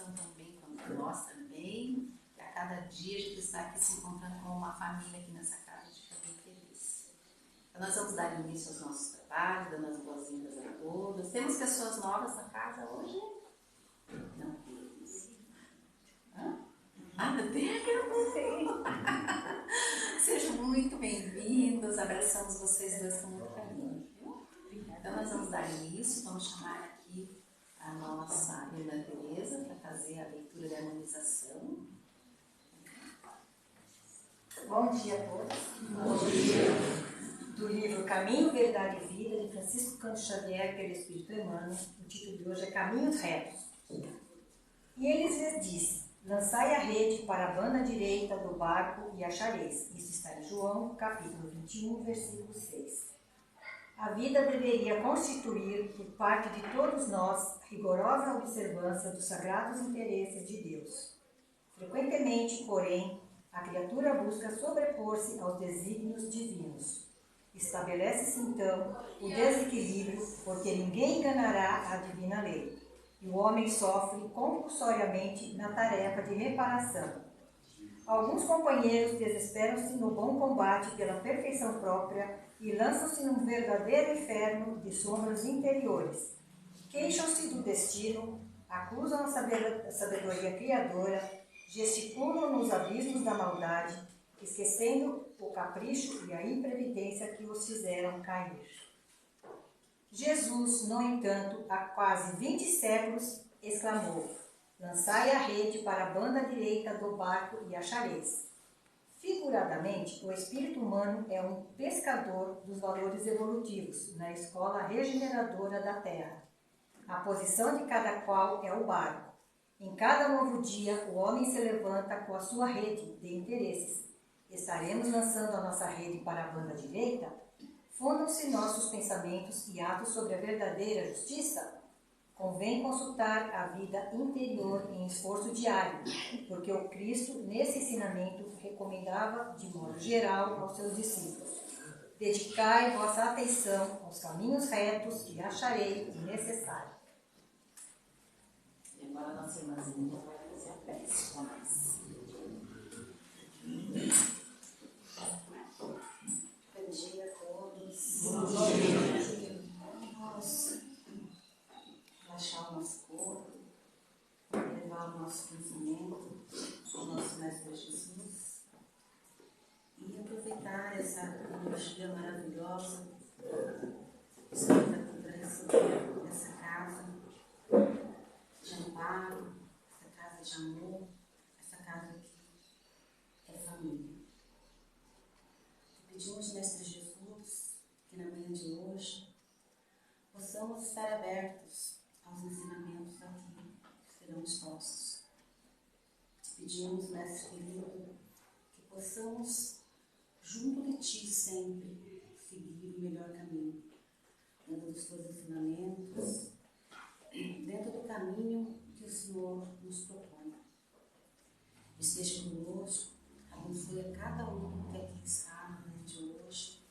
estão tão bem quanto nós também. E a cada dia a gente está aqui se encontrando como uma família aqui nessa casa, a gente fica bem feliz. Então nós vamos dar início aos nossos trabalhos, dando as boas-vindas a todos. Temos pessoas novas na casa hoje? Não temos. Não tem? Sejam muito bem-vindos, abraçamos vocês dois com muito carinho, viu? Então nós vamos dar início, vamos chamar aqui a nossa irmã Tereza para fazer a leitura da harmonização. Bom dia a todos. Bom dia. Do livro Caminho, Verdade e Vida, de Francisco Cândido Xavier, pelo Espírito Emmanuel, o título de hoje é Caminhos Retos. E ele lhes disse: lançai a rede para a banda direita do barco e achareis. Isso está em João, capítulo 21, versículo 6. A vida deveria constituir, por parte de todos nós, a rigorosa observância dos sagrados interesses de Deus. Frequentemente, porém, a criatura busca sobrepor-se aos desígnios divinos. Estabelece-se, então, o desequilíbrio, porque ninguém enganará a divina lei. E o homem sofre compulsoriamente na tarefa de reparação. Alguns companheiros desesperam-se no bom combate pela perfeição própria e lançam-se num verdadeiro inferno de sombras interiores. Queixam-se do destino, acusam a sabedoria criadora, gesticulam nos abismos da maldade, esquecendo o capricho e a imprevidência que os fizeram cair. Jesus, no entanto, há quase 20 séculos, exclamou: lançai a rede para a banda direita do barco e achareis. Figuradamente, o espírito humano é um pescador dos valores evolutivos na escola regeneradora da Terra. A posição de cada qual é o barco. Em cada novo dia, o homem se levanta com a sua rede de interesses. Estaremos lançando a nossa rede para a banda direita? Fundam-se nossos pensamentos e atos sobre a verdadeira justiça? Convém consultar a vida interior em esforço diário, porque o Cristo, nesse ensinamento, recomendava de modo geral aos seus discípulos: dedicai vossa atenção aos caminhos retos que acharei necessário. E agora a nossa irmãzinha vai fazer a prece com nós. Bom dia a todos. Bom dia. Vamos relaxar o nosso corpo, levar o nosso pensamento ao nosso Mestre Jesus e aproveitar essa energia maravilhosa que está aqui para receber essa casa de amparo, essa casa de amor, essa casa que é família. Pedimos, Mestre Jesus, que na manhã de hoje possamos estar abertos aos ensinamentos aqui que serão expostos. Pedimos, Mestre querido, que possamos, junto de Ti sempre, seguir o melhor caminho, dentro dos Teus ensinamentos, dentro do caminho que o Senhor nos propõe. Esteja conosco, abençoe a cada um que aqui está no dia de hoje,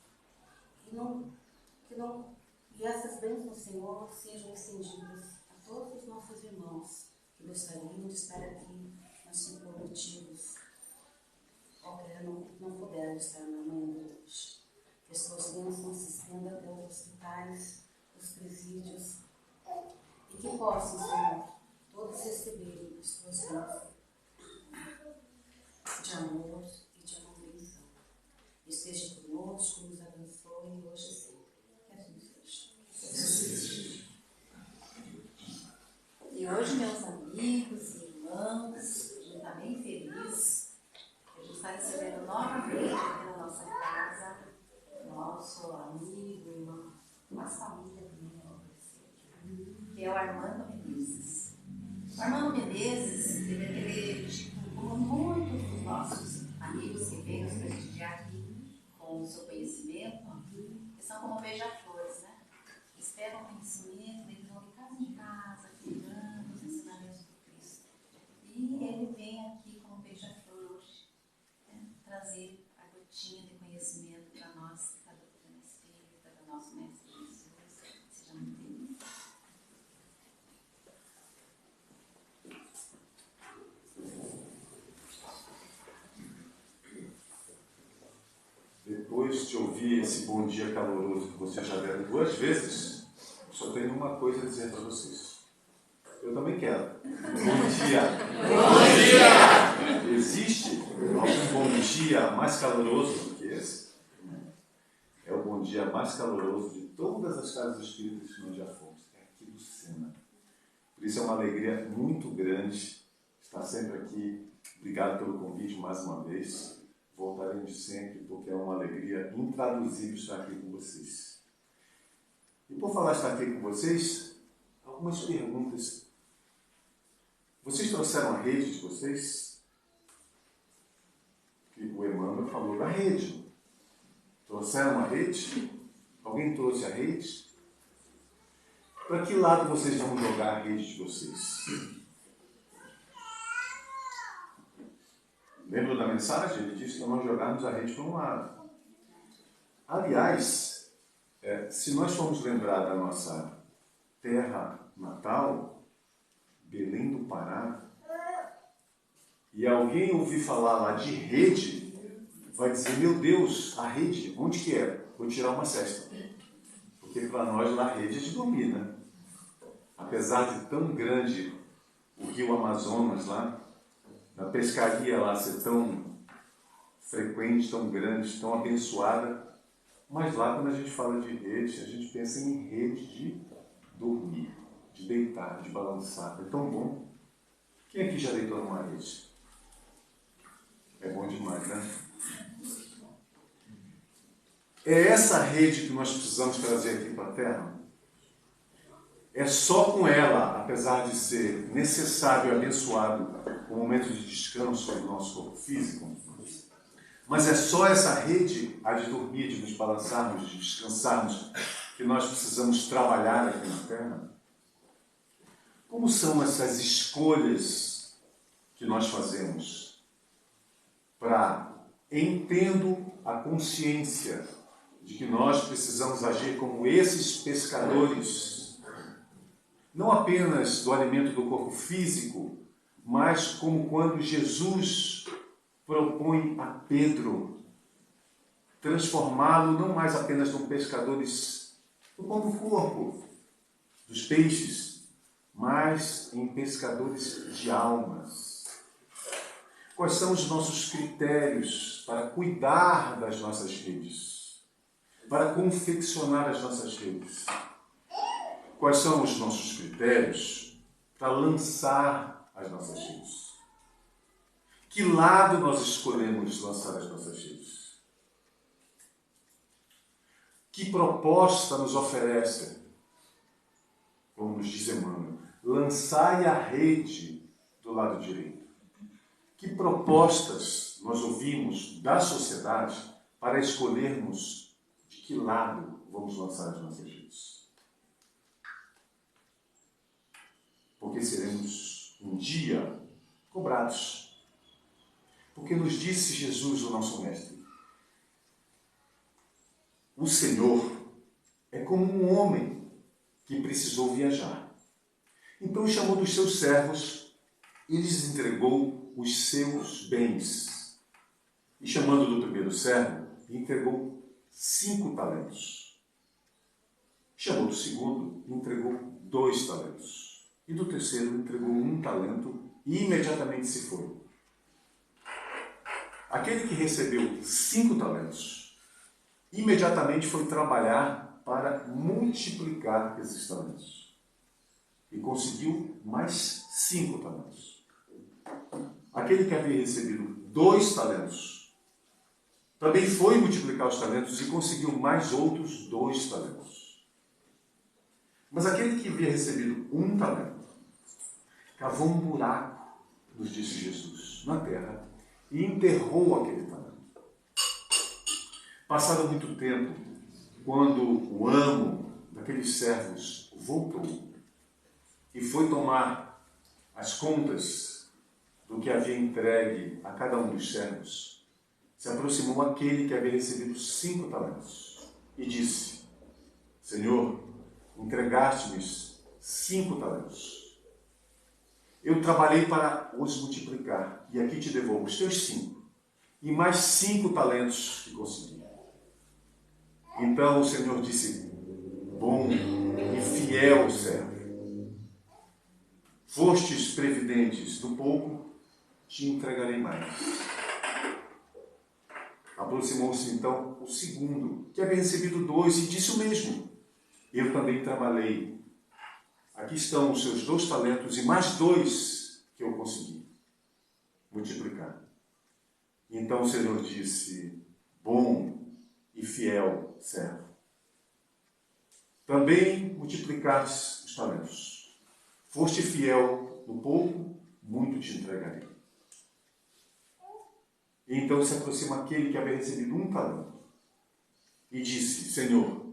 e essas bênçãos, Senhor, sejam estendidas a todos os nossos irmãos que gostariam de estar aqui, mas são por motivos qualquer não puderam estar na manhã de hoje. Que as suas bênçãos se estendam até os hospitais, os presídios, e que possam, Senhor, todos receberem as suas bênçãos de amor e de compreensão. Esteja conosco, nos abençoe hoje e sempre. Que assim seja. E hoje, meus amigos e irmãos, a gente está bem feliz. A gente está recebendo novamente aqui na nossa casa nosso amigo, irmão, uma família também, que é o Armando Menezes. O Armando Menezes, ele como muitos dos nossos amigos que vêm nos prestigiar aqui com o seu conhecimento, que são como beija-flores, né? Eles pegam conhecimento, eles vão de casa em casa, cuidando os ensinamentos do Cristo. E ele vem aqui como beija-flor hoje, né? Trazer a gotinha de conhecimento para nós, da doutrina espírita, do nosso Mestre Jesus. Seja muito bem-vindo. depois de ouvir esse bom dia caloroso que vocês já deram 2 vezes, só tenho uma coisa a dizer para vocês. Eu também quero. Bom dia! Bom dia! Existe algum bom dia mais caloroso do que esse? É o bom dia mais caloroso de todas as casas espíritas que nós já fomos. É aqui do Sena. Por isso é uma alegria muito grande estar sempre aqui. Obrigado pelo convite mais uma vez. Voltaremos sempre, porque é uma alegria intraduzível estar aqui com vocês. E por falar estar aqui com vocês, algumas perguntas. Vocês trouxeram a rede de vocês? Que o Emmanuel falou da rede. Trouxeram a rede? Alguém trouxe a rede? Para que lado vocês vão jogar a rede de vocês? Lembra da mensagem? Ele disse que nós jogarmos a rede para um lado. Aliás, se nós formos lembrar da nossa terra natal, Belém do Pará, e alguém ouvir falar lá de rede, vai dizer, meu Deus, a rede, onde que é? Vou tirar uma cesta. Porque para nós lá a rede é de dormir, né? Apesar de tão grande o rio Amazonas lá, na pescaria lá ser tão frequente, tão grande, tão abençoada, mas lá quando a gente fala de rede, a gente pensa em rede de dormir, de deitar, de balançar. É tão bom. Quem aqui já deitou numa rede? É bom demais, né? É essa rede que nós precisamos trazer aqui para a Terra? É só com ela, apesar de ser necessário e abençoado o momento de descanso do nosso corpo físico, mas é só essa rede, a de dormir, de nos balançarmos, de descansarmos, que nós precisamos trabalhar aqui na Terra? Como são essas escolhas que nós fazemos para, tendo a consciência de que nós precisamos agir como esses pescadores, não apenas do alimento do corpo físico, mas como quando Jesus propõe a Pedro transformá-lo não mais apenas num pescador do pão do corpo, dos peixes, mas em pescadores de almas. Quais são os nossos critérios para cuidar das nossas redes? Para confeccionar as nossas redes? Quais são os nossos critérios para lançar as nossas redes? Que lado nós escolhemos lançar as nossas redes? Que proposta nos oferece? Como nos diz Emmanuel, lançai a rede do lado direito. Que propostas nós ouvimos da sociedade para escolhermos de que lado vamos lançar as nossas redes? Porque seremos um dia cobrados. Porque nos disse Jesus, o nosso Mestre, o Senhor é como um homem que precisou viajar. Então chamou dos seus servos e lhes entregou os seus bens. E chamando do primeiro servo, lhe entregou 5 talentos. Chamou do segundo e entregou 2 talentos. E do terceiro entregou 1 talento e imediatamente se foi. Aquele que recebeu 5 talentos, imediatamente foi trabalhar para multiplicar esses talentos. E conseguiu mais 5 talentos. Aquele que havia recebido 2 talentos, também foi multiplicar os talentos e conseguiu mais outros 2 talentos. Mas aquele que havia recebido 1 talento, cavou um buraco, nos disse Jesus, na terra, e enterrou aquele talento. Passado muito tempo, quando o amo daqueles servos voltou e foi tomar as contas do que havia entregue a cada um dos servos, se aproximou aquele que havia recebido 5 talentos e disse: Senhor, entregaste-me 5 talentos. Eu trabalhei para os multiplicar, e aqui te devolvo os teus 5, e mais 5 talentos que consegui. Então o Senhor disse: bom e fiel servo. Fostes previdentes do pouco, te entregarei mais. Aproximou-se então o segundo, que havia recebido 2, e disse o mesmo: eu também trabalhei. Aqui estão os seus 2 talentos e mais 2 que eu consegui multiplicar. Então o Senhor disse: bom e fiel servo. Também multiplicaste os talentos. Foste fiel no pouco, muito te entregarei. E então se aproxima aquele que havia recebido 1 talento e disse: Senhor,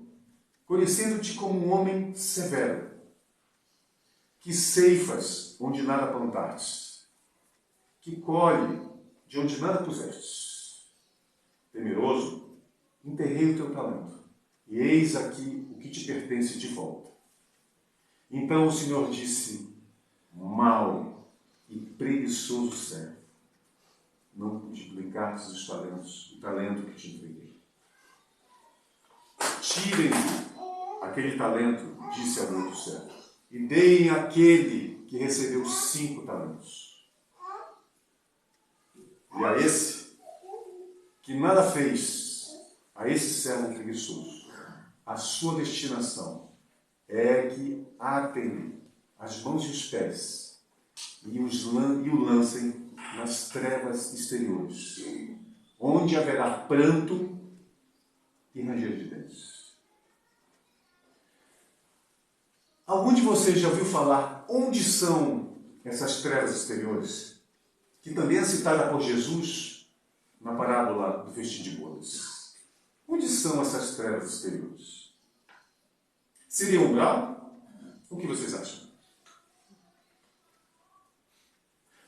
conhecendo-te como um homem severo, que ceifas onde nada plantastes, que colhe de onde nada pusestes, temeroso, enterrei o teu talento, e eis aqui o que te pertence de volta. Então o Senhor disse: mau e preguiçoso servo, não multiplicastes os talentos, o talento que te entreguei. Tirem aquele talento, disse ao outro servo, e deem àquele que recebeu 5 talentos. E a esse que nada fez, a esse servo preguiçoso, a sua destinação é que atem as mãos e os pés e o lancem nas trevas exteriores, onde haverá pranto e ranger de dentes. Algum de vocês já ouviu falar onde são essas trevas exteriores, que também é citada por Jesus na parábola do festim de bodas? Onde são essas trevas exteriores? Seria um umbral? O que vocês acham?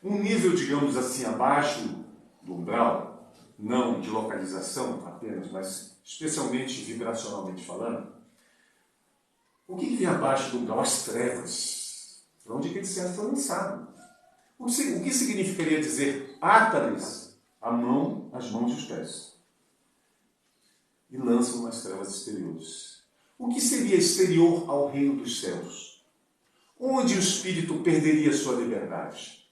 Um nível, digamos assim, abaixo do umbral, não de localização apenas, mas especialmente vibracionalmente falando. O que vem abaixo do umbral? As trevas. Para onde aquele servo foi lançado. O que significaria dizer ata-lhes as mãos e os pés? E lançam nas trevas exteriores. O que seria exterior ao reino dos céus? Onde o espírito perderia sua liberdade?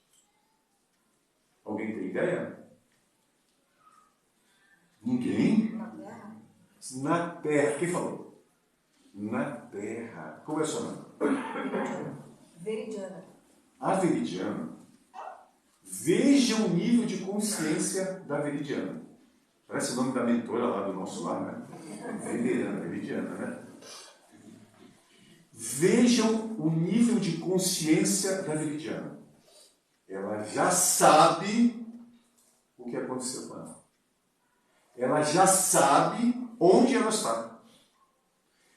Alguém tem ideia? Ninguém? Na terra? Na terra. Quem falou? Na terra. Como é o seu nome? Veridiana. A Veridiana. Veja o nível de consciência da Veridiana. Parece o nome da mentora lá do nosso lar, né? Veridiana, né? Vejam o nível de consciência da Veridiana. Ela já sabe o que aconteceu com ela. Ela já sabe onde ela está.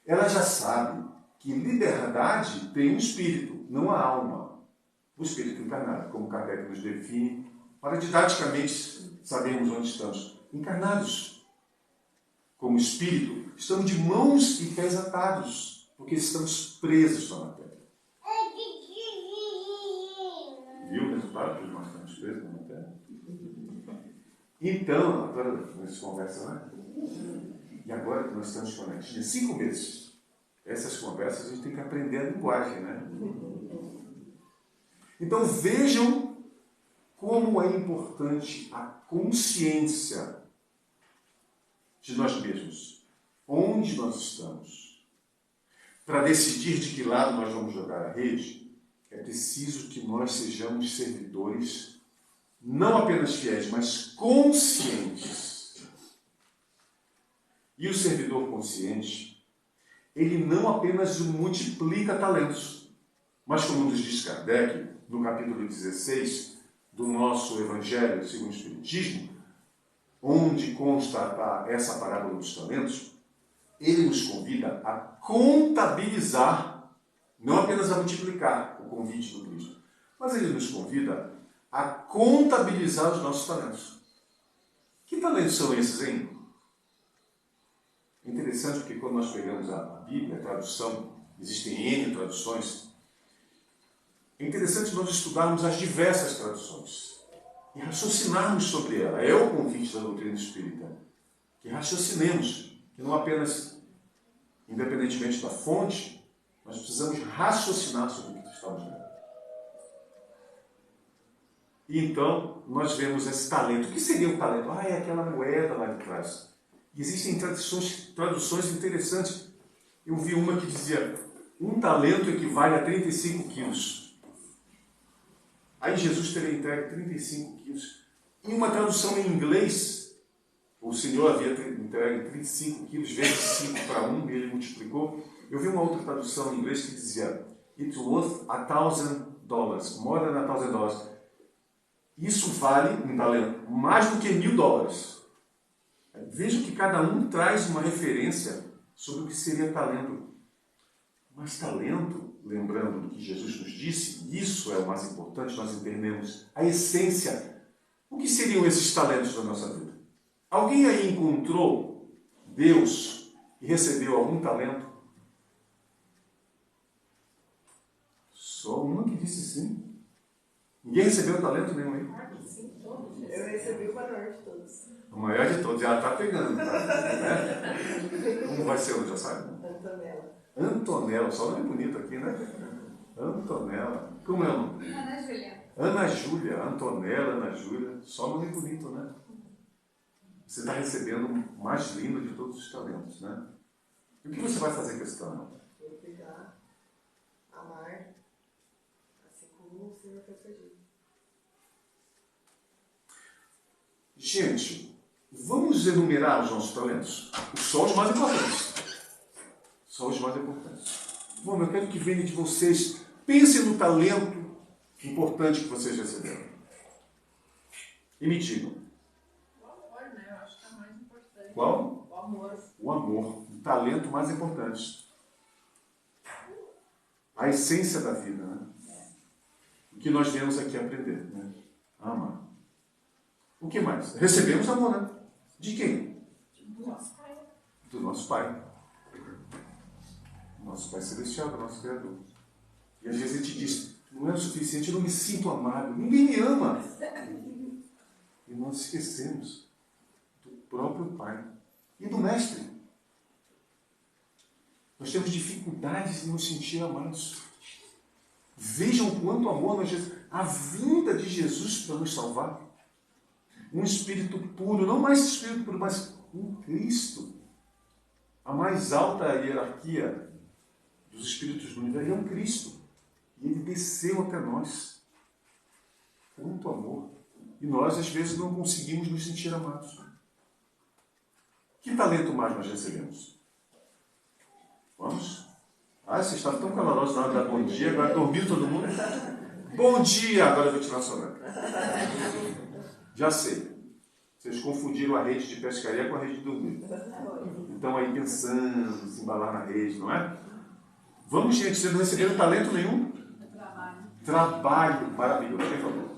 Ela já sabe que liberdade tem um espírito, não a alma. O espírito encarnado, como Kardec nos define, para didaticamente sabermos onde estamos. Encarnados. Como espírito, estamos de mãos e pés atados, porque estamos presos na matéria. Viu o resultado que nós estamos presos na matéria? Então, agora nós conversamos, né? E agora que nós estamos conectados, 5 meses, essas conversas a gente tem que aprender a linguagem, né? Então vejam como é importante a consciência de nós mesmos, onde nós estamos. Para decidir de que lado nós vamos jogar a rede, é preciso que nós sejamos servidores, não apenas fiéis, mas conscientes. E o servidor consciente, ele não apenas multiplica talentos, mas como nos diz Kardec, no capítulo 16 do nosso Evangelho segundo o Espiritismo, onde consta essa parábola dos talentos, ele nos convida a contabilizar, não apenas a multiplicar o convite do Cristo, mas ele nos convida a contabilizar os nossos talentos. Que talentos são esses, hein? É interessante porque quando nós pegamos a Bíblia, a tradução, existem N traduções, é interessante nós estudarmos as diversas traduções e raciocinarmos sobre ela. É o convite da doutrina espírita. Que raciocinemos, que não apenas independentemente da fonte, nós precisamos raciocinar sobre o que estamos lendo. E então, nós vemos esse talento. O que seria o talento? É aquela moeda lá de trás. E existem traduções interessantes. Eu vi uma que dizia, um talento equivale a 35 quilos. Aí Jesus teria entregue 35 quilos. Em uma tradução em inglês, o Senhor havia entregue 35 quilos vezes 5 para 1, e ele multiplicou. Eu vi uma outra tradução em inglês que dizia, it worth $1,000, more than $1,000. Isso vale, um talento, mais do que $1.000. Veja que cada um traz uma referência sobre o que seria talento. Mas talento, lembrando do que Jesus nos disse, isso é o mais importante, nós entendemos a essência. O que seriam esses talentos da nossa vida? Alguém aí encontrou Deus e recebeu algum talento? Só uma que disse sim. Ninguém recebeu talento nenhum aí? Sim, todos. Eu recebi o maior de todos. O maior de todos, ela está pegando. Tá? Né? Como vai ser, ela já sabe? Antonella. Antonella, só nome bonito aqui, né? Antonella. Como é o nome? Ana Júlia. Ana Júlia, Antonella, Ana Júlia. Só nome bonito, né? Você está recebendo o mais lindo de todos os talentos, né? E o que você vai fazer com esse talento? Vou cuidar, amar, assim como o Senhor foi perdido. Gente, vamos enumerar os nossos talentos? Só os mais importantes. Só os mais importantes. Vamos, eu quero que venha de vocês. Pensem no talento importante que vocês receberam. E me digam. O amor, né? Eu acho que é o mais importante. Qual? O amor. O amor. O talento mais importante. A essência da vida, né? O que nós viemos aqui aprender, né? Amar. O que mais? Recebemos amor, né? De quem? Do nosso pai. Do nosso Pai. Nosso Pai Celestial, do nosso Criador. E às vezes a gente diz, não é o suficiente, eu não me sinto amado. Ninguém me ama. E nós esquecemos do próprio Pai e do Mestre. Nós temos dificuldades em nos sentir amados. Vejam quanto amor nós temos. A vinda de Jesus para nos salvar. Um espírito puro, não mais espírito puro, mas um Cristo. A mais alta hierarquia dos espíritos do universo é um Cristo. E ele desceu até nós. Quanto amor. E nós, às vezes, não conseguimos nos sentir amados. Que talento mais nós recebemos? Vamos? Vocês estavam tão calorosos na hora de dar bom dia, agora dormiu todo mundo? Bom dia! Agora eu vou tirar a soneca. Já sei. Vocês confundiram a rede de pescaria com a rede de dormir. Então aí pensando, se embalar na rede, não é? Vamos, gente, vocês não receberam talento nenhum? Trabalho. Trabalho, maravilhoso, por favor.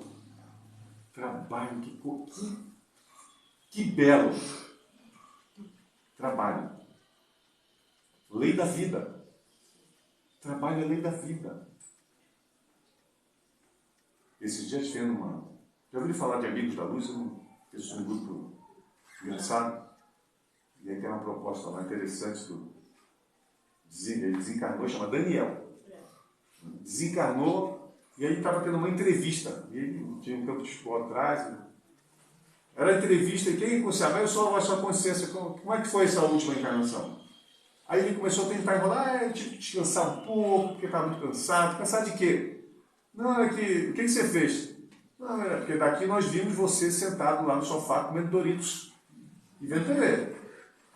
Trabalho, que belo. Trabalho. Lei da vida. Trabalho é lei da vida. Esses dias vendo uma... Já ouviram falar de Amigos da Luz? Eu sou um grupo engraçado. E aí tem uma proposta lá interessante do... Ele desencarnou, chama Daniel. Desencarnou e aí estava tendo uma entrevista. E ele tinha um campo de futebol atrás. Era a entrevista e quem consciente? Eu sou a sua consciência. Como é que foi essa última encarnação? Aí ele começou a tentar enrolar, eu tive que descansar um pouco, porque estava muito cansado. Cansado de quê? Não, é que... O que você fez? Não, é porque daqui nós vimos você sentado lá no sofá comendo Doritos e vendo TV.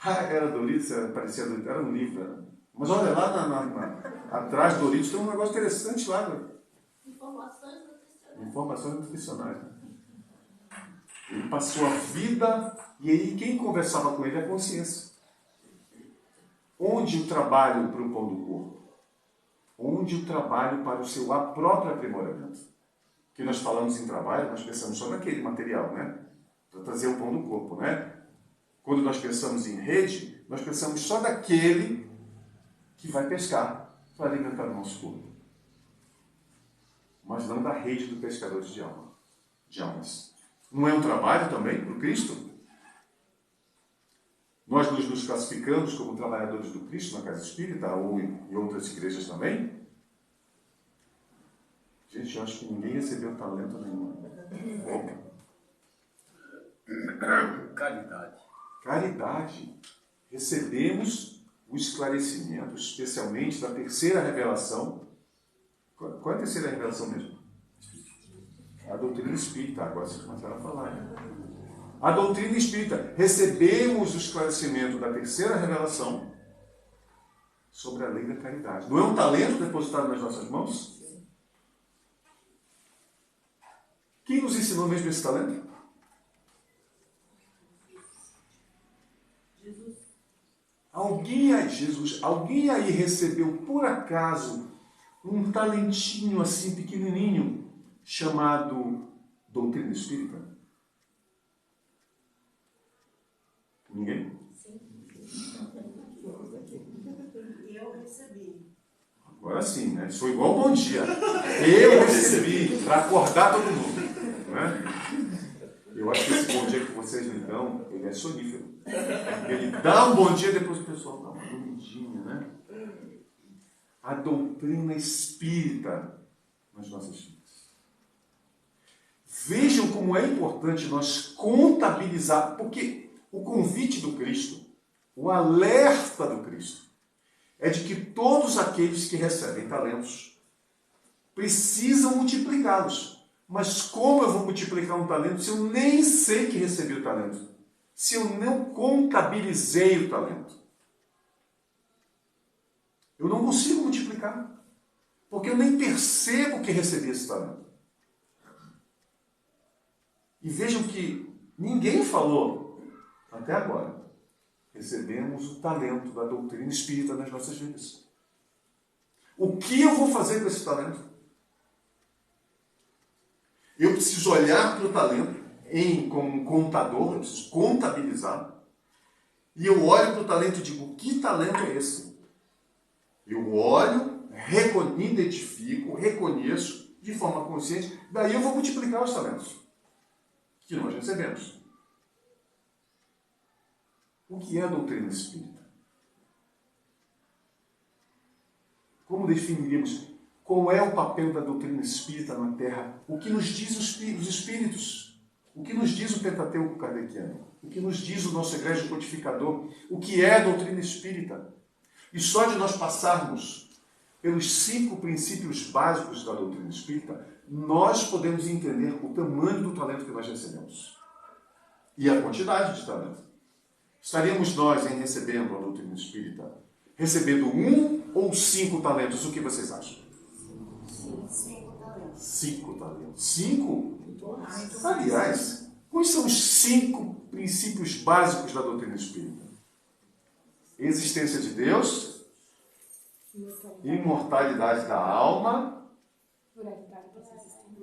Era Doritos, parecia Doritos, era um livro. Era. Mas olha lá, atrás do Doritos tem um negócio interessante lá. Né? Informações nutricionais. Né? Ele passou a vida e aí quem conversava com ele é a consciência. Onde o trabalho para o pão do corpo? Onde o trabalho para o seu próprio aprimoramento? Que nós falamos em trabalho, nós pensamos só naquele material, né? Para trazer o pão do corpo, né? Quando nós pensamos em rede, nós pensamos só daquele que vai pescar para alimentar o nosso corpo. Mas não da rede do pescador de almas. Não é um trabalho também para o Cristo? Nós nos classificamos como trabalhadores do Cristo na Casa Espírita ou em outras igrejas também? Gente, eu acho que ninguém recebeu talento nenhum. Caridade. Caridade. Recebemos o esclarecimento, especialmente da terceira revelação. Qual é a terceira revelação mesmo? A doutrina espírita. Agora vocês começaram a falar. Né? A doutrina espírita. Recebemos o esclarecimento da terceira revelação sobre a lei da caridade. Não é um talento depositado nas nossas mãos? Quem nos ensinou mesmo esse talento? Jesus. Alguém aí recebeu por acaso um talentinho assim pequenininho chamado doutrina espírita? Ninguém? Sim. Eu recebi. Agora sim, né? Isso foi igual Bom Dia. Eu recebi para acordar todo mundo. Né? Eu acho que esse bom dia que vocês me dão, ele é sonífero. Ele dá um bom dia, depois o pessoal dá uma dormidinha, né? A doutrina espírita nas nossas vidas. Vejam como é importante nós contabilizar, porque o convite do Cristo, o alerta do Cristo, é de que todos aqueles que recebem talentos precisam multiplicá-los. Mas como eu vou multiplicar um talento se eu nem sei que recebi o talento? Se eu não contabilizei o talento? Eu não consigo multiplicar. Porque eu nem percebo que recebi esse talento. E vejam que ninguém falou, até agora, recebemos o talento da doutrina espírita nas nossas vidas. O que eu vou fazer com esse talento? Eu preciso olhar para o talento como um contador, eu preciso contabilizar. E eu olho para o talento e digo, que talento é esse? Eu olho, identifico, reconheço de forma consciente, daí eu vou multiplicar os talentos que nós recebemos. O que é a doutrina espírita? Como definiríamos? Qual é o papel da doutrina espírita na Terra? O que nos diz os espíritos? O que nos diz o Pentateuco kardeciano? O que nos diz o nosso egrégio codificador? O que é a doutrina espírita? E só de nós passarmos pelos 5 princípios básicos da doutrina espírita, nós podemos entender o tamanho do talento que nós recebemos. E a quantidade de talento. Estaríamos nós em recebendo a doutrina espírita, recebendo 1 ou 5 talentos? O que vocês acham? 5 talentos. 5 talentos. 5? Aliás, quais são os 5 princípios básicos da doutrina espírita? Existência de Deus, imortalidade da alma,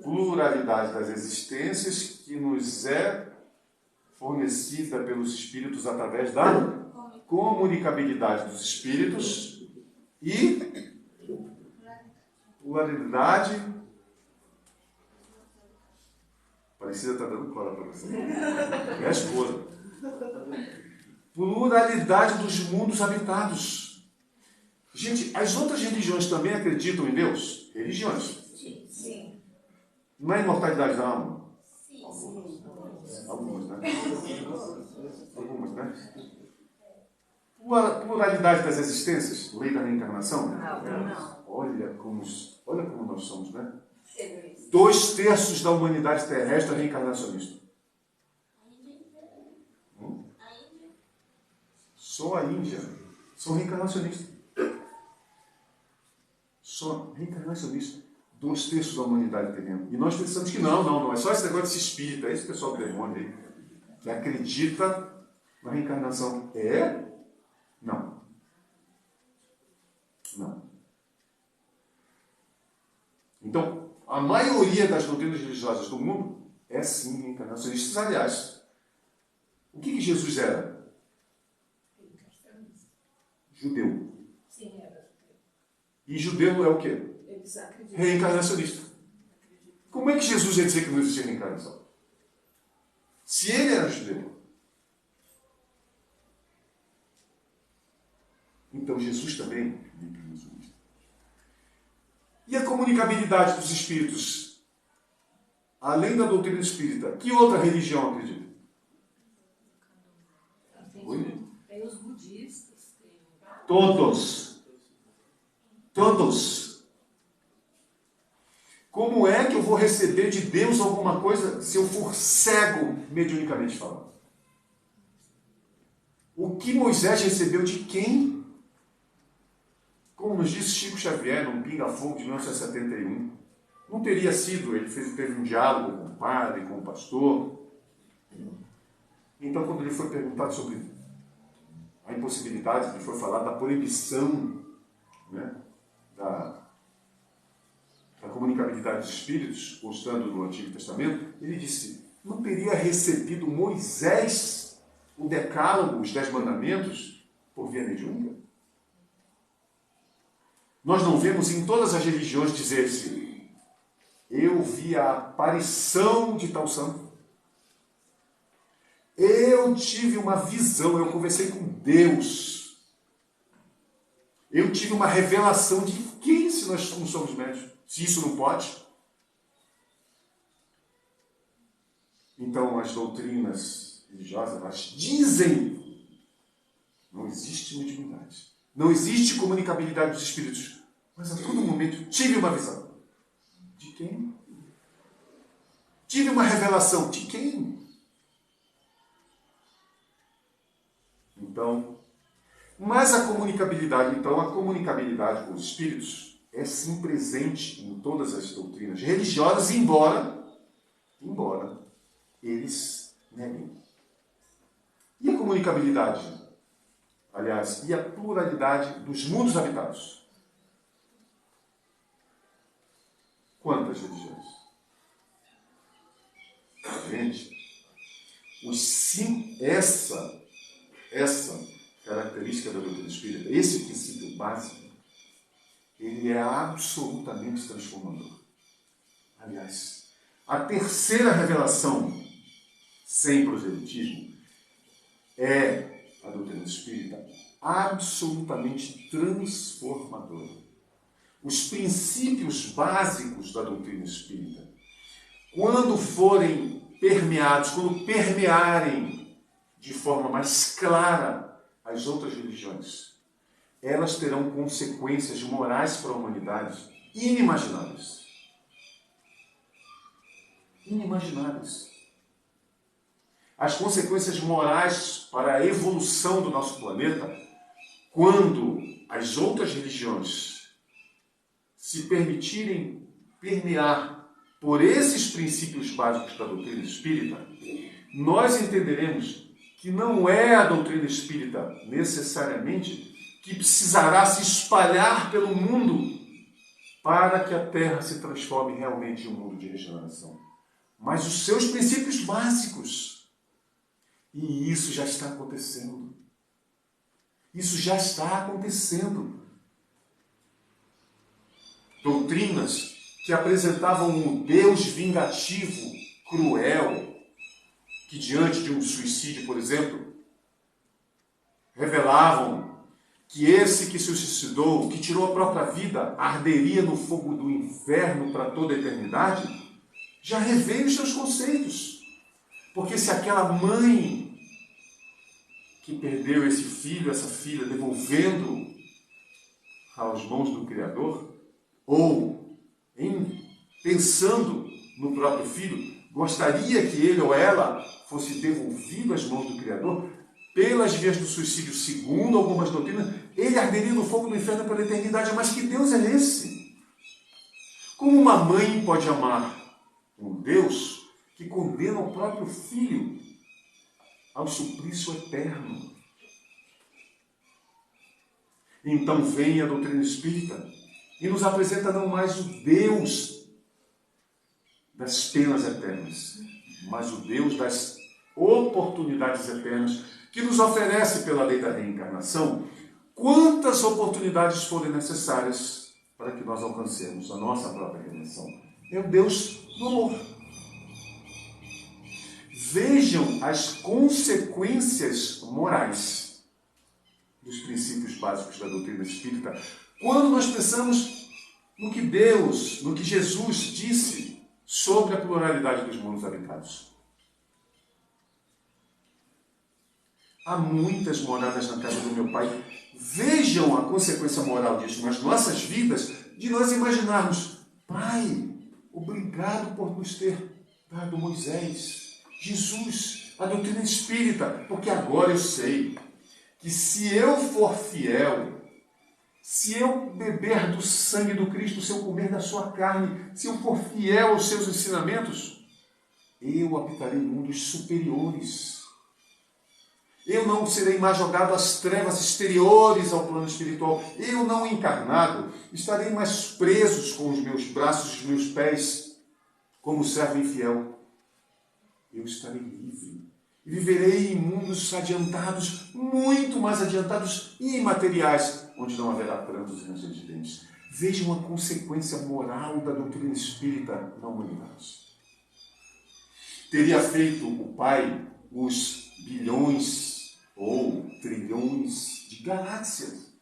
pluralidade das existências que nos é fornecida pelos espíritos através da comunicabilidade dos espíritos e pluralidade. Parecida está dando cola para você. É a esposa. Pluralidade dos mundos habitados. Gente, as outras religiões também acreditam em Deus? Religiões. Sim. Não é imortalidade da alma? Sim. Algumas, né? Algumas, né? Pluralidade das existências? Lei da reencarnação? Não. Olha como nós somos, né? 2/3 da humanidade terrestre é reencarnacionista. Só a Índia são reencarnacionistas. Só reencarnacionistas. 2/3 da humanidade terrena. E nós pensamos que não é só esse negócio desse espírito, é esse pessoal do demônio aí, que acredita na reencarnação. É? Não. Então, a maioria das doutrinas religiosas do mundo é sim reencarnacionistas. Aliás, o que Jesus era? Judeu. Sim, era. E judeu é o quê? Eles acreditam. Reencarnacionista. Como é que Jesus ia dizer que não existia reencarnação? Se ele era judeu. Então Jesus também vive nos últimos. E a comunicabilidade dos espíritos? Além da doutrina espírita, que outra religião acredita? Oi? Tem os budistas. Todos. Como é que eu vou receber de Deus alguma coisa se eu for cego, mediunicamente falando? O que Moisés recebeu de quem? Como nos disse Chico Xavier, num Pinga-Fogo de 1971, não teria sido, ele teve um diálogo com o padre, com o pastor. Então, quando ele foi perguntado sobre a impossibilidade, ele foi falar da proibição, né, da comunicabilidade dos espíritos, constando no Antigo Testamento, ele disse, não teria recebido Moisés o decálogo, os 10 mandamentos, por via mediúnica? Nós não vemos em todas as religiões dizer-se, eu vi a aparição de tal santo. Eu tive uma visão, eu conversei com Deus. Eu tive uma revelação de quem, se nós não somos médicos? Se isso não pode? Então, as doutrinas religiosas, elas dizem, não existe mediunidade, não existe comunicabilidade dos espíritos, mas a todo momento tive uma visão. De quem? Tive uma revelação. De quem? Então, mas a comunicabilidade com os espíritos é sim presente em todas as doutrinas religiosas, embora eles neguem. E a comunicabilidade? Aliás, e a pluralidade dos mundos habitados? Quantas religiões? Gente, essa característica da doutrina espírita, esse princípio básico, ele é absolutamente transformador. Aliás, a terceira revelação, sem proselitismo, é a doutrina espírita absolutamente transformadora. Os princípios básicos da doutrina espírita, quando forem permeados, quando permearem de forma mais clara as outras religiões, elas terão consequências morais para a humanidade inimagináveis. Inimagináveis. As consequências morais para a evolução do nosso planeta, quando as outras religiões se permitirem permear por esses princípios básicos da doutrina espírita, nós entenderemos que não é a doutrina espírita necessariamente que precisará se espalhar pelo mundo para que a Terra se transforme realmente em um mundo de regeneração, mas os seus princípios básicos. E isso já está acontecendo. Isso já está acontecendo. Doutrinas que apresentavam um Deus vingativo, cruel, que diante de um suicídio, por exemplo, revelavam que esse que se suicidou, que tirou a própria vida, arderia no fogo do inferno para toda a eternidade, já revê os seus conceitos. Porque se aquela mãe que perdeu esse filho, essa filha, devolvendo aos mãos do Criador, ou pensando no próprio filho, gostaria que ele ou ela fosse devolvido às mãos do Criador, pelas vias do suicídio, segundo algumas doutrinas, ele arderia no fogo do inferno pela eternidade. Mas que Deus é esse? Como uma mãe pode amar um Deus que condena o próprio filho ao suplício eterno? Então vem a doutrina espírita e nos apresenta não mais o Deus das penas eternas, mas o Deus das oportunidades eternas, que nos oferece pela lei da reencarnação quantas oportunidades forem necessárias para que nós alcancemos a nossa própria redenção. É o Deus do amor. Vejam as consequências morais dos princípios básicos da doutrina espírita, quando nós pensamos no que Deus, no que Jesus disse sobre a pluralidade dos mundos habitados. Há muitas moradas na casa do meu Pai. Vejam a consequência moral disso nas nossas vidas, de nós imaginarmos: Pai, obrigado por nos ter dado Moisés, Jesus, a doutrina espírita, porque agora eu sei que se eu for fiel, se eu beber do sangue do Cristo, se eu comer da sua carne, se eu for fiel aos seus ensinamentos, eu habitarei em mundos superiores. Eu não serei mais jogado às trevas exteriores ao plano espiritual. Eu, não encarnado, estarei mais preso com os meus braços e os meus pés, como servo infiel. Eu estarei livre. E viverei em mundos adiantados, muito mais adiantados e imateriais, onde não haverá prantos e ranger de dentes. Vejam a consequência moral da doutrina espírita na humanidade. Teria feito o Pai os bilhões ou trilhões de galáxias,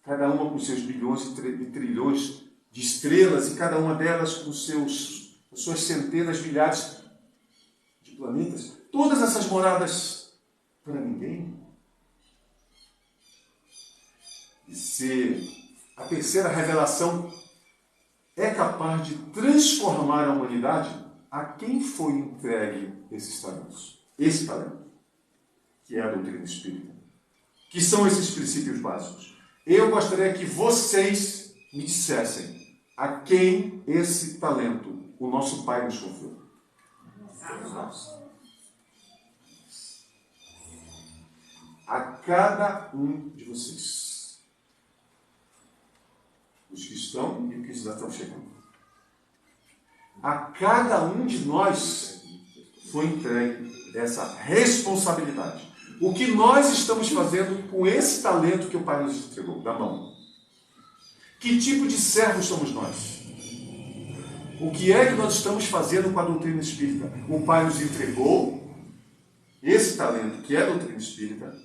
cada uma com seus bilhões e trilhões de estrelas, e cada uma delas com suas centenas, milhares de planetas. Todas essas moradas para ninguém. E se a terceira revelação é capaz de transformar a humanidade, a quem foi entregue esses talentos? Esse talento, que é a doutrina espírita, que são esses princípios básicos. Eu gostaria que vocês me dissessem a quem esse talento o nosso Pai nos confiou. A cada um de vocês, os que estão e os que já estão chegando. A cada um de nós foi entregue essa responsabilidade. O que nós estamos fazendo com esse talento que o Pai nos entregou, da mão? Que tipo de servos somos nós? O que é que nós estamos fazendo com a doutrina espírita? O Pai nos entregou esse talento, que é a doutrina espírita,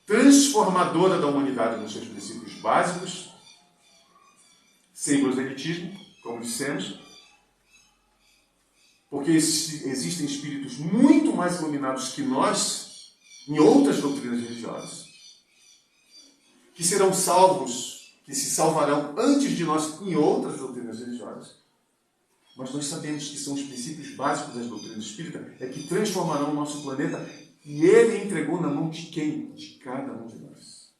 transformadora da humanidade nos seus princípios básicos, sem proselitismo, como dissemos, porque existem espíritos muito mais iluminados que nós em outras doutrinas religiosas, que serão salvos, que se salvarão antes de nós em outras doutrinas religiosas. Mas nós sabemos que são os princípios básicos das doutrinas espíritas, é que transformarão o nosso planeta, e ele entregou na mão de quem? De cada um de nós.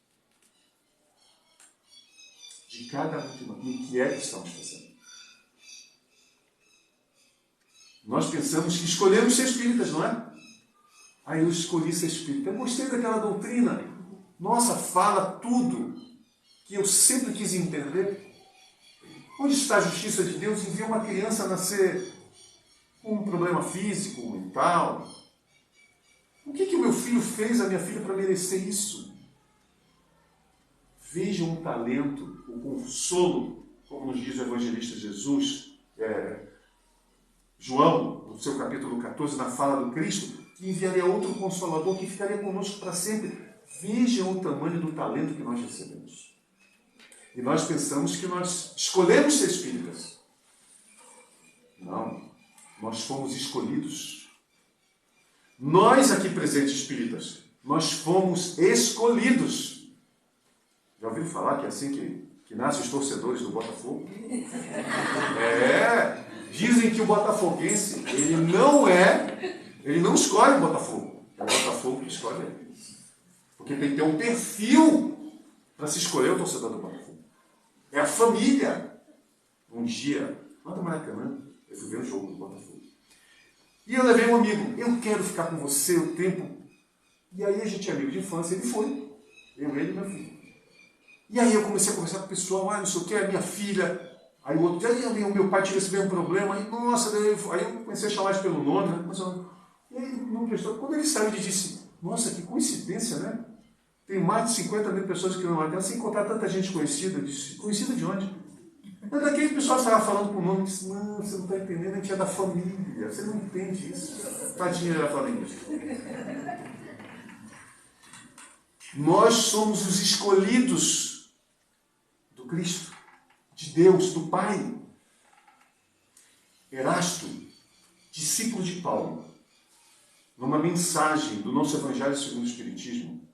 De cada um de nós. E o que é que estamos fazendo? Nós pensamos que escolhemos ser espíritas, não é? Aí eu escolhi ser espírita. Eu gostei daquela doutrina. Nossa, fala tudo que eu sempre quis entender. Onde está a justiça de Deus em ver uma criança nascer com um problema físico, mental? O que o meu filho fez, a minha filha, para merecer isso? Vejam o talento, o consolo, como nos diz o evangelista Jesus, João, no seu capítulo 14, na fala do Cristo, que enviaria outro Consolador que ficaria conosco para sempre. Vejam o tamanho do talento que nós recebemos. E nós pensamos que nós escolhemos ser espíritas. Não, nós fomos escolhidos. Nós aqui presentes espíritas, nós fomos escolhidos. Já ouviram falar que é assim que nascem os torcedores do Botafogo? Dizem que o botafoguense, ele não escolhe o Botafogo. É o Botafogo que escolhe ele. Porque tem que ter um perfil para se escolher o torcedor do Botafogo. É a família. Um dia, lá no Maracanã, eu fui ver um jogo do Botafogo. E eu levei um amigo. Eu quero ficar com você o tempo. E aí a gente é amigo de infância. Ele foi. Ele e meu filho. E aí eu comecei a conversar com o pessoal. Não sei o que, a minha filha. Aí o outro dia, o meu pai tinha esse mesmo problema. Aí, nossa, aí eu comecei a chamar ele pelo nome. Né? E aí não prestou. Quando ele saiu, ele disse, nossa, que coincidência, né? Tem mais de 50 mil pessoas que não atendem, sem encontrar tanta gente conhecida. Eu disse, conhecida de onde? Mas daquele pessoal que estava falando com o nome, disse, não, você não está entendendo, a gente é da família, você não entende isso. Tadinha, ela fala isso. Nós somos os escolhidos do Cristo, de Deus, do Pai. Erasto, discípulo de Paulo, numa mensagem do nosso Evangelho segundo o Espiritismo,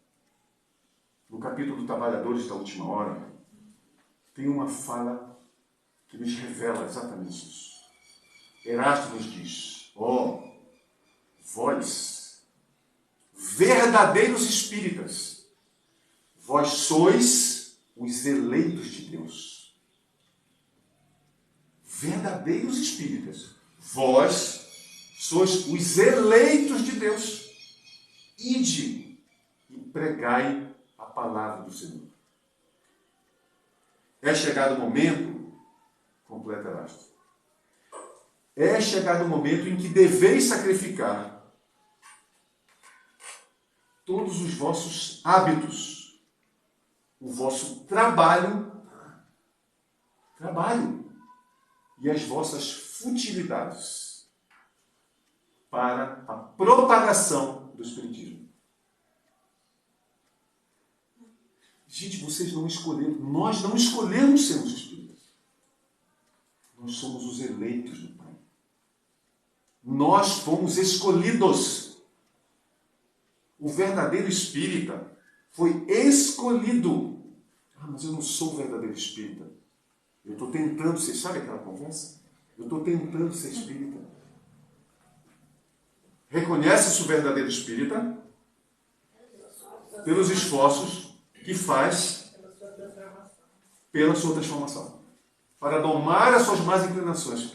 no capítulo Trabalhadores da Última Hora, tem uma fala que nos revela exatamente isso. Erasto nos diz: vós, verdadeiros espíritas, vós sois os eleitos de Deus. Verdadeiros espíritas, vós sois os eleitos de Deus. Ide e pregai a palavra do Senhor. É chegado o momento, completa Erasto, é chegado o momento em que deveis sacrificar todos os vossos hábitos, o vosso trabalho e as vossas futilidades para a propagação do Espiritismo. Gente, vocês não escolheram, nós não escolhemos sermos espíritas. Nós somos os eleitos do Pai. Nós fomos escolhidos. O verdadeiro espírita foi escolhido. Ah, mas eu não sou o verdadeiro espírita. Eu estou tentando ser, sabe aquela conversa? Eu estou tentando ser espírita. Reconhece-se o verdadeiro espírita pelos esforços que faz pela sua transformação, para domar as suas más inclinações.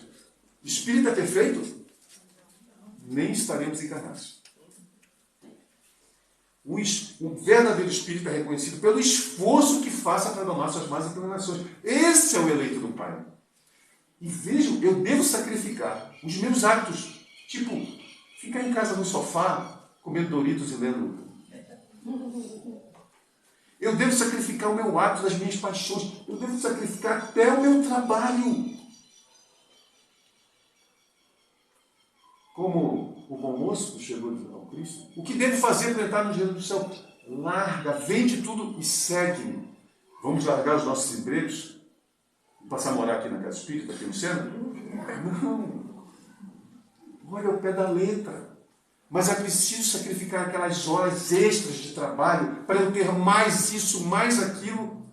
Espírita perfeito? Nem estaremos encarnados. O verdadeiro espírito é reconhecido pelo esforço que faça para domar suas más inclinações. Esse é o eleito do Pai. E vejam, eu devo sacrificar os meus hábitos, tipo, ficar em casa no sofá, comendo Doritos e lendo. Eu devo sacrificar o meu hábito das minhas paixões. Eu devo sacrificar até o meu trabalho. Como o bom moço que chegou ao Cristo, o que devo fazer para entrar no reino do céu? Larga, vende tudo e segue-me. Vamos largar os nossos empregos e passar a morar aqui na casa espírita, aqui no centro? Não. Olha o pé da letra. Mas é preciso sacrificar aquelas horas extras de trabalho para eu ter mais isso, mais aquilo.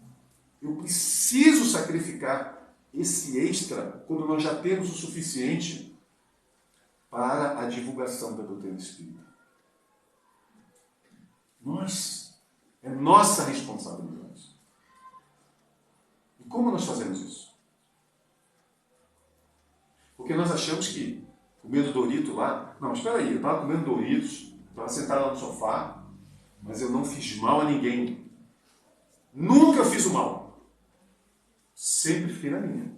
Eu preciso sacrificar esse extra quando nós já temos o suficiente para a divulgação da doutrina espírita. É nossa responsabilidade. E como nós fazemos isso? Porque nós achamos que comendo Dorito lá, não, espera aí, eu estava comendo Doritos, estava sentado lá no sofá, mas eu não fiz mal a ninguém. Nunca fiz o mal. Sempre fiquei na minha.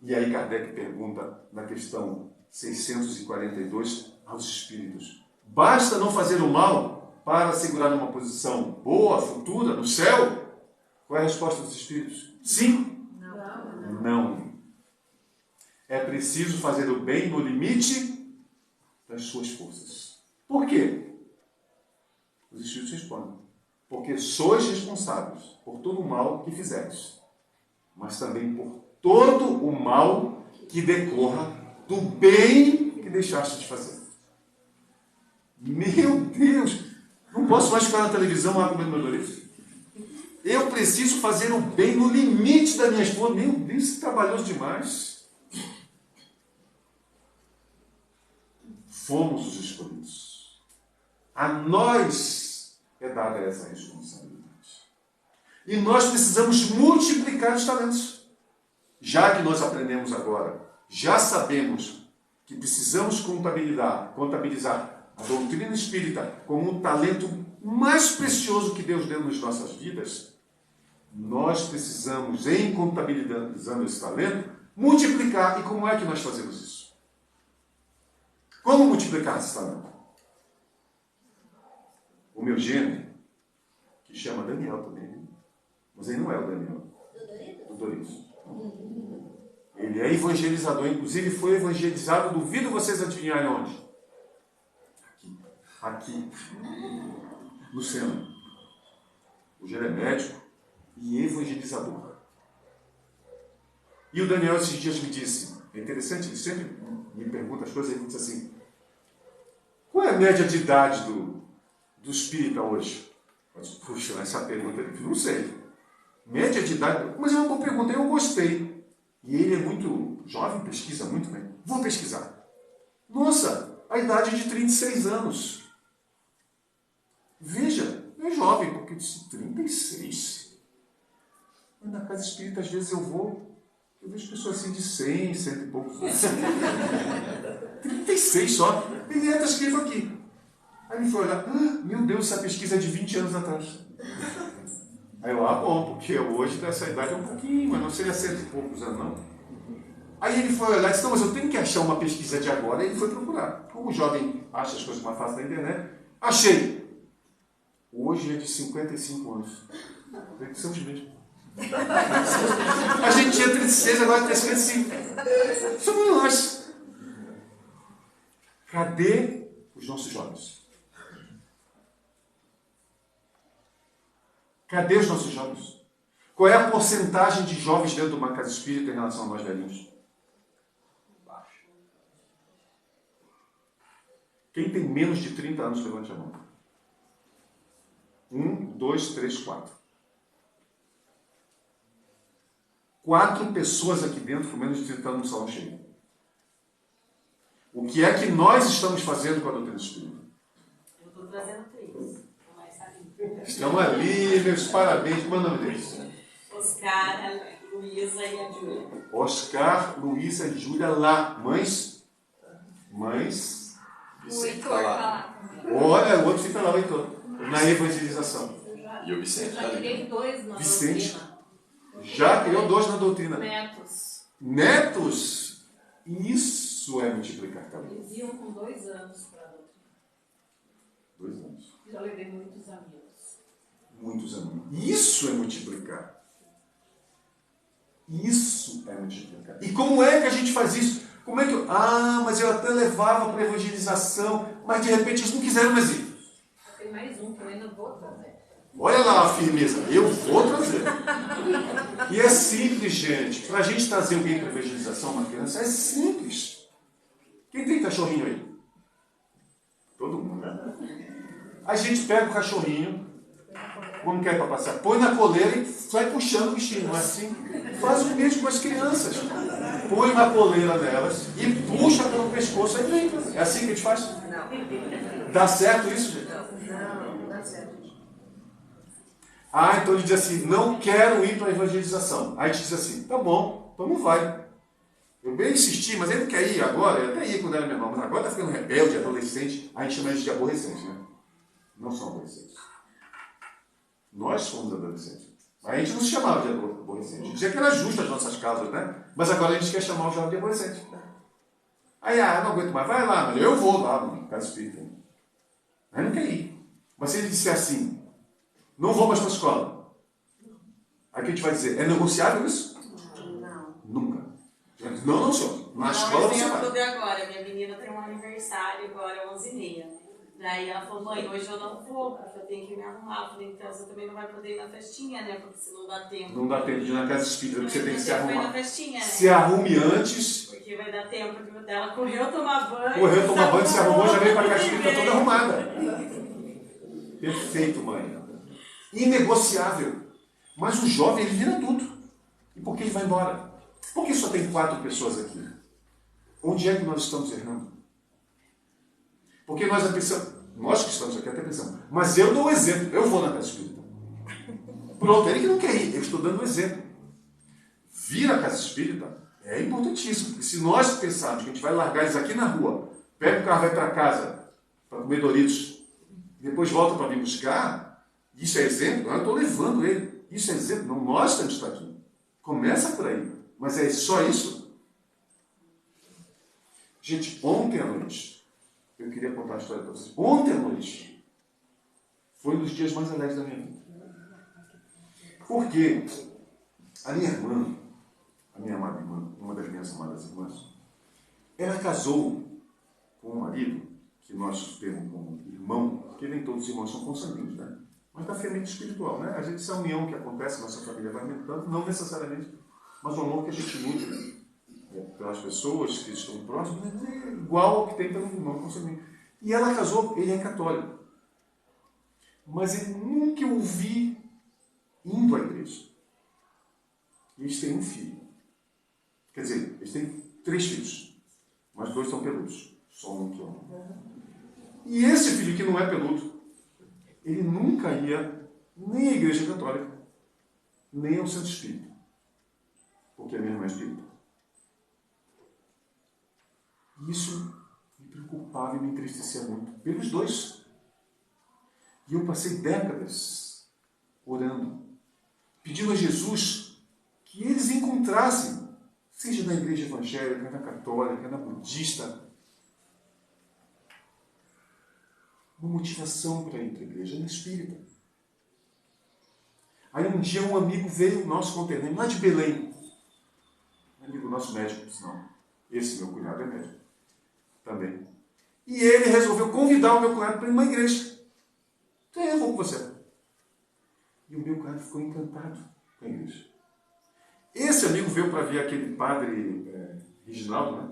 E aí Kardec pergunta na questão 642 aos espíritos: basta não fazer o mal para assegurar uma posição boa, futura, no céu? Qual é a resposta dos espíritos? Sim? Não. É preciso fazer o bem no limite das suas forças. Por quê? Os espíritos respondem: porque sois responsáveis por todo o mal que fizeres, mas também por todo o mal que decorra do bem que deixaste de fazer. Meu Deus! Não posso mais ficar na televisão lá comendo meu Doritos. Eu preciso fazer o bem no limite das minhas forças. Meu Deus, isso é trabalhoso demais. Fomos os escolhidos. A nós é dada essa responsabilidade. E nós precisamos multiplicar os talentos. Já que nós aprendemos agora, já sabemos que precisamos contabilizar a doutrina espírita como um talento mais precioso que Deus deu nas nossas vidas, nós precisamos, em contabilizando esse talento, multiplicar. E como é que nós fazemos isso? Como multiplicar esse talento? O meu gênio, que chama Daniel também, mas ele não é o Daniel, o Doritos. Ele é evangelizador, inclusive foi evangelizado, duvido vocês adivinharem onde? Aqui, no centro. Hoje ele é médico e evangelizador. E o Daniel esses dias me disse, é interessante, ele sempre me pergunta as coisas, ele me diz assim, qual é a média de idade do espírita hoje? Eu disse, puxa, essa pergunta eu não sei. Média de idade, mas é uma boa pergunta, eu gostei. E ele é muito jovem, pesquisa muito bem. Vou pesquisar. Nossa, a idade é de 36 anos. Veja, é jovem, porque eu disse 36. Mas na casa espírita, às vezes eu vejo pessoas assim de 100, 100 e poucos anos. 36 só. Ele está escrito aqui. Aí ele foi olhar, meu Deus, essa pesquisa é de 20 anos atrás. Aí eu, bom, porque hoje dessa idade é um pouquinho, mas não seria 100 e poucos anos, não. Aí ele foi olhar e disse, não, mas eu tenho que achar uma pesquisa de agora. Aí ele foi procurar. Como o jovem acha as coisas mais fáceis na internet, achei. Hoje é de 55 anos. São os mesmos. A gente tinha 36, agora tem 55. Somos nós. Cadê os nossos jovens? Cadê os nossos jovens? Qual é a porcentagem de jovens dentro de uma casa espírita em relação a nós velhinhos? Baixo. Quem tem menos de 30 anos, levante a mão. 1, 2, 3, 4. 4 pessoas aqui dentro com menos de 30 anos no salão cheio. O que é que nós estamos fazendo com a doutrina espírita? Eu estou trazendo 3. Estão ali, meus parabéns. Qual é o nome deles? Oscar, a Luísa e a Júlia. Oscar, Luísa e Júlia lá. Mães? O Heitor tá lá. Olha, o outro fica lá, o Heitor. Na evangelização. E o Vicente Já criei 2 na Vicente. doutrina. Já criou 2 na doutrina. Netos. Netos? Isso é multiplicar também. Eles iam com 2 anos para a doutrina. 2 anos. Já levei muitos amigos. Muitos anos. Isso é multiplicar. Isso é multiplicar. E como é que a gente faz isso? Como é que mas eu até levava para evangelização, mas de repente eles não quiseram mais ir. Tem mais um que eu ainda vou trazer. Olha lá a firmeza. Eu vou trazer. E é simples, gente. Para a gente trazer alguém para evangelização, uma criança, é simples. Quem tem cachorrinho aí? Todo mundo, né? A gente pega o cachorrinho, como quer para passear, põe na coleira e vai puxando o bichinho, não é assim? Faz o mesmo com as crianças. Põe na coleira nelas e puxa pelo pescoço, aí vem. É assim que a gente faz? Não. Dá certo isso, gente? Não dá certo. Então ele diz assim, não quero ir para a evangelização. Aí a gente diz assim, tá bom, então não vai. Eu bem insisti, mas ele não quer ir agora, eu até ia quando era meu irmão, mas agora está ficando rebelde, adolescente, a gente chama eles de aborrecente, né? Não são adolescentes. Nós fomos adolescentes. Mas a gente não se chamava de aborrecente. A gente dizia que era justo as nossas causas, né? Mas agora a gente quer chamar o jovem de aborrecente. Aí, não aguento mais, vai lá, mas eu vou lá no caso espírita. Aí não quer ir. Mas se ele disser assim, não vou mais para a escola, aí o que a gente vai dizer? É negociável isso? Não. Nunca. Não, senhor. Na escola você vai. Exemplo de agora, minha menina tem um aniversário agora, 11h30. Daí ela falou, mãe, hoje eu não vou, porque eu tenho que me arrumar. Eu falei, então você também não vai poder ir na festinha, né? Porque se não dá tempo. Não dá tempo de ir na casa espírita, porque você tem que se arrumar. Na festinha, né? Se arrume antes. Porque vai dar tempo dela correu tomar banho. Correu tomar banho, se arrumou, já veio para a casa espírita toda arrumada. Perfeito, mãe. Inegociável. Mas o jovem, ele vira tudo. E por que ele vai embora? Por que só tem 4 pessoas aqui? Onde é que nós estamos errando? Porque nós que estamos aqui até pensamos, mas eu dou o exemplo, eu vou na casa espírita. Pronto, ele que não quer ir, eu estou dando o exemplo. Vir à casa espírita é importantíssimo, porque se nós pensarmos que a gente vai largar eles aqui na rua, pega o carro, vai para casa, para comer Doritos, depois volta para vir buscar, isso é exemplo? Eu estou levando ele. Isso é exemplo? Não, nós temos que estar aqui. Começa por aí. Mas é só isso? Gente, ontem à noite, eu queria contar a história para vocês. Ontem à noite foi um dos dias mais alegres da minha vida. Porque a minha irmã, a minha amada irmã, uma das minhas amadas irmãs, ela casou com um marido, que nós temos como irmão, porque nem todos os irmãos são consanguíneos, né? mas da ferramenta espiritual, né? A gente, essa união que acontece, nossa família vai aumentando, não necessariamente, mas o amor que a gente nutre pelas pessoas que estão próximas é igual ao que tem pelo irmão consanguíneo. E ela casou, ele é católico. Mas eu nunca o vi indo à igreja. E eles têm um filho. Quer dizer, eles têm 3 filhos, mas 2 são peludos. Só um que é homem. E esse filho que não é peludo, ele nunca ia nem à igreja católica, nem ao centro espírita. Porque a minha irmã é espírita. Isso me preocupava e me entristecia muito. Pelos 2. E eu passei décadas orando, pedindo a Jesus que eles encontrassem, seja na igreja evangélica, na católica, na budista, uma motivação para ir para a igreja, na espírita. Aí um dia um amigo veio, nosso conterrâneo, lá de Belém, um amigo nosso médico, por sinal. Esse meu cunhado é médico também. E ele resolveu convidar o meu cunhado para ir numa igreja. Então eu vou com você. E o meu cunhado ficou encantado com a igreja. Esse amigo veio para ver aquele padre Reginaldo, né?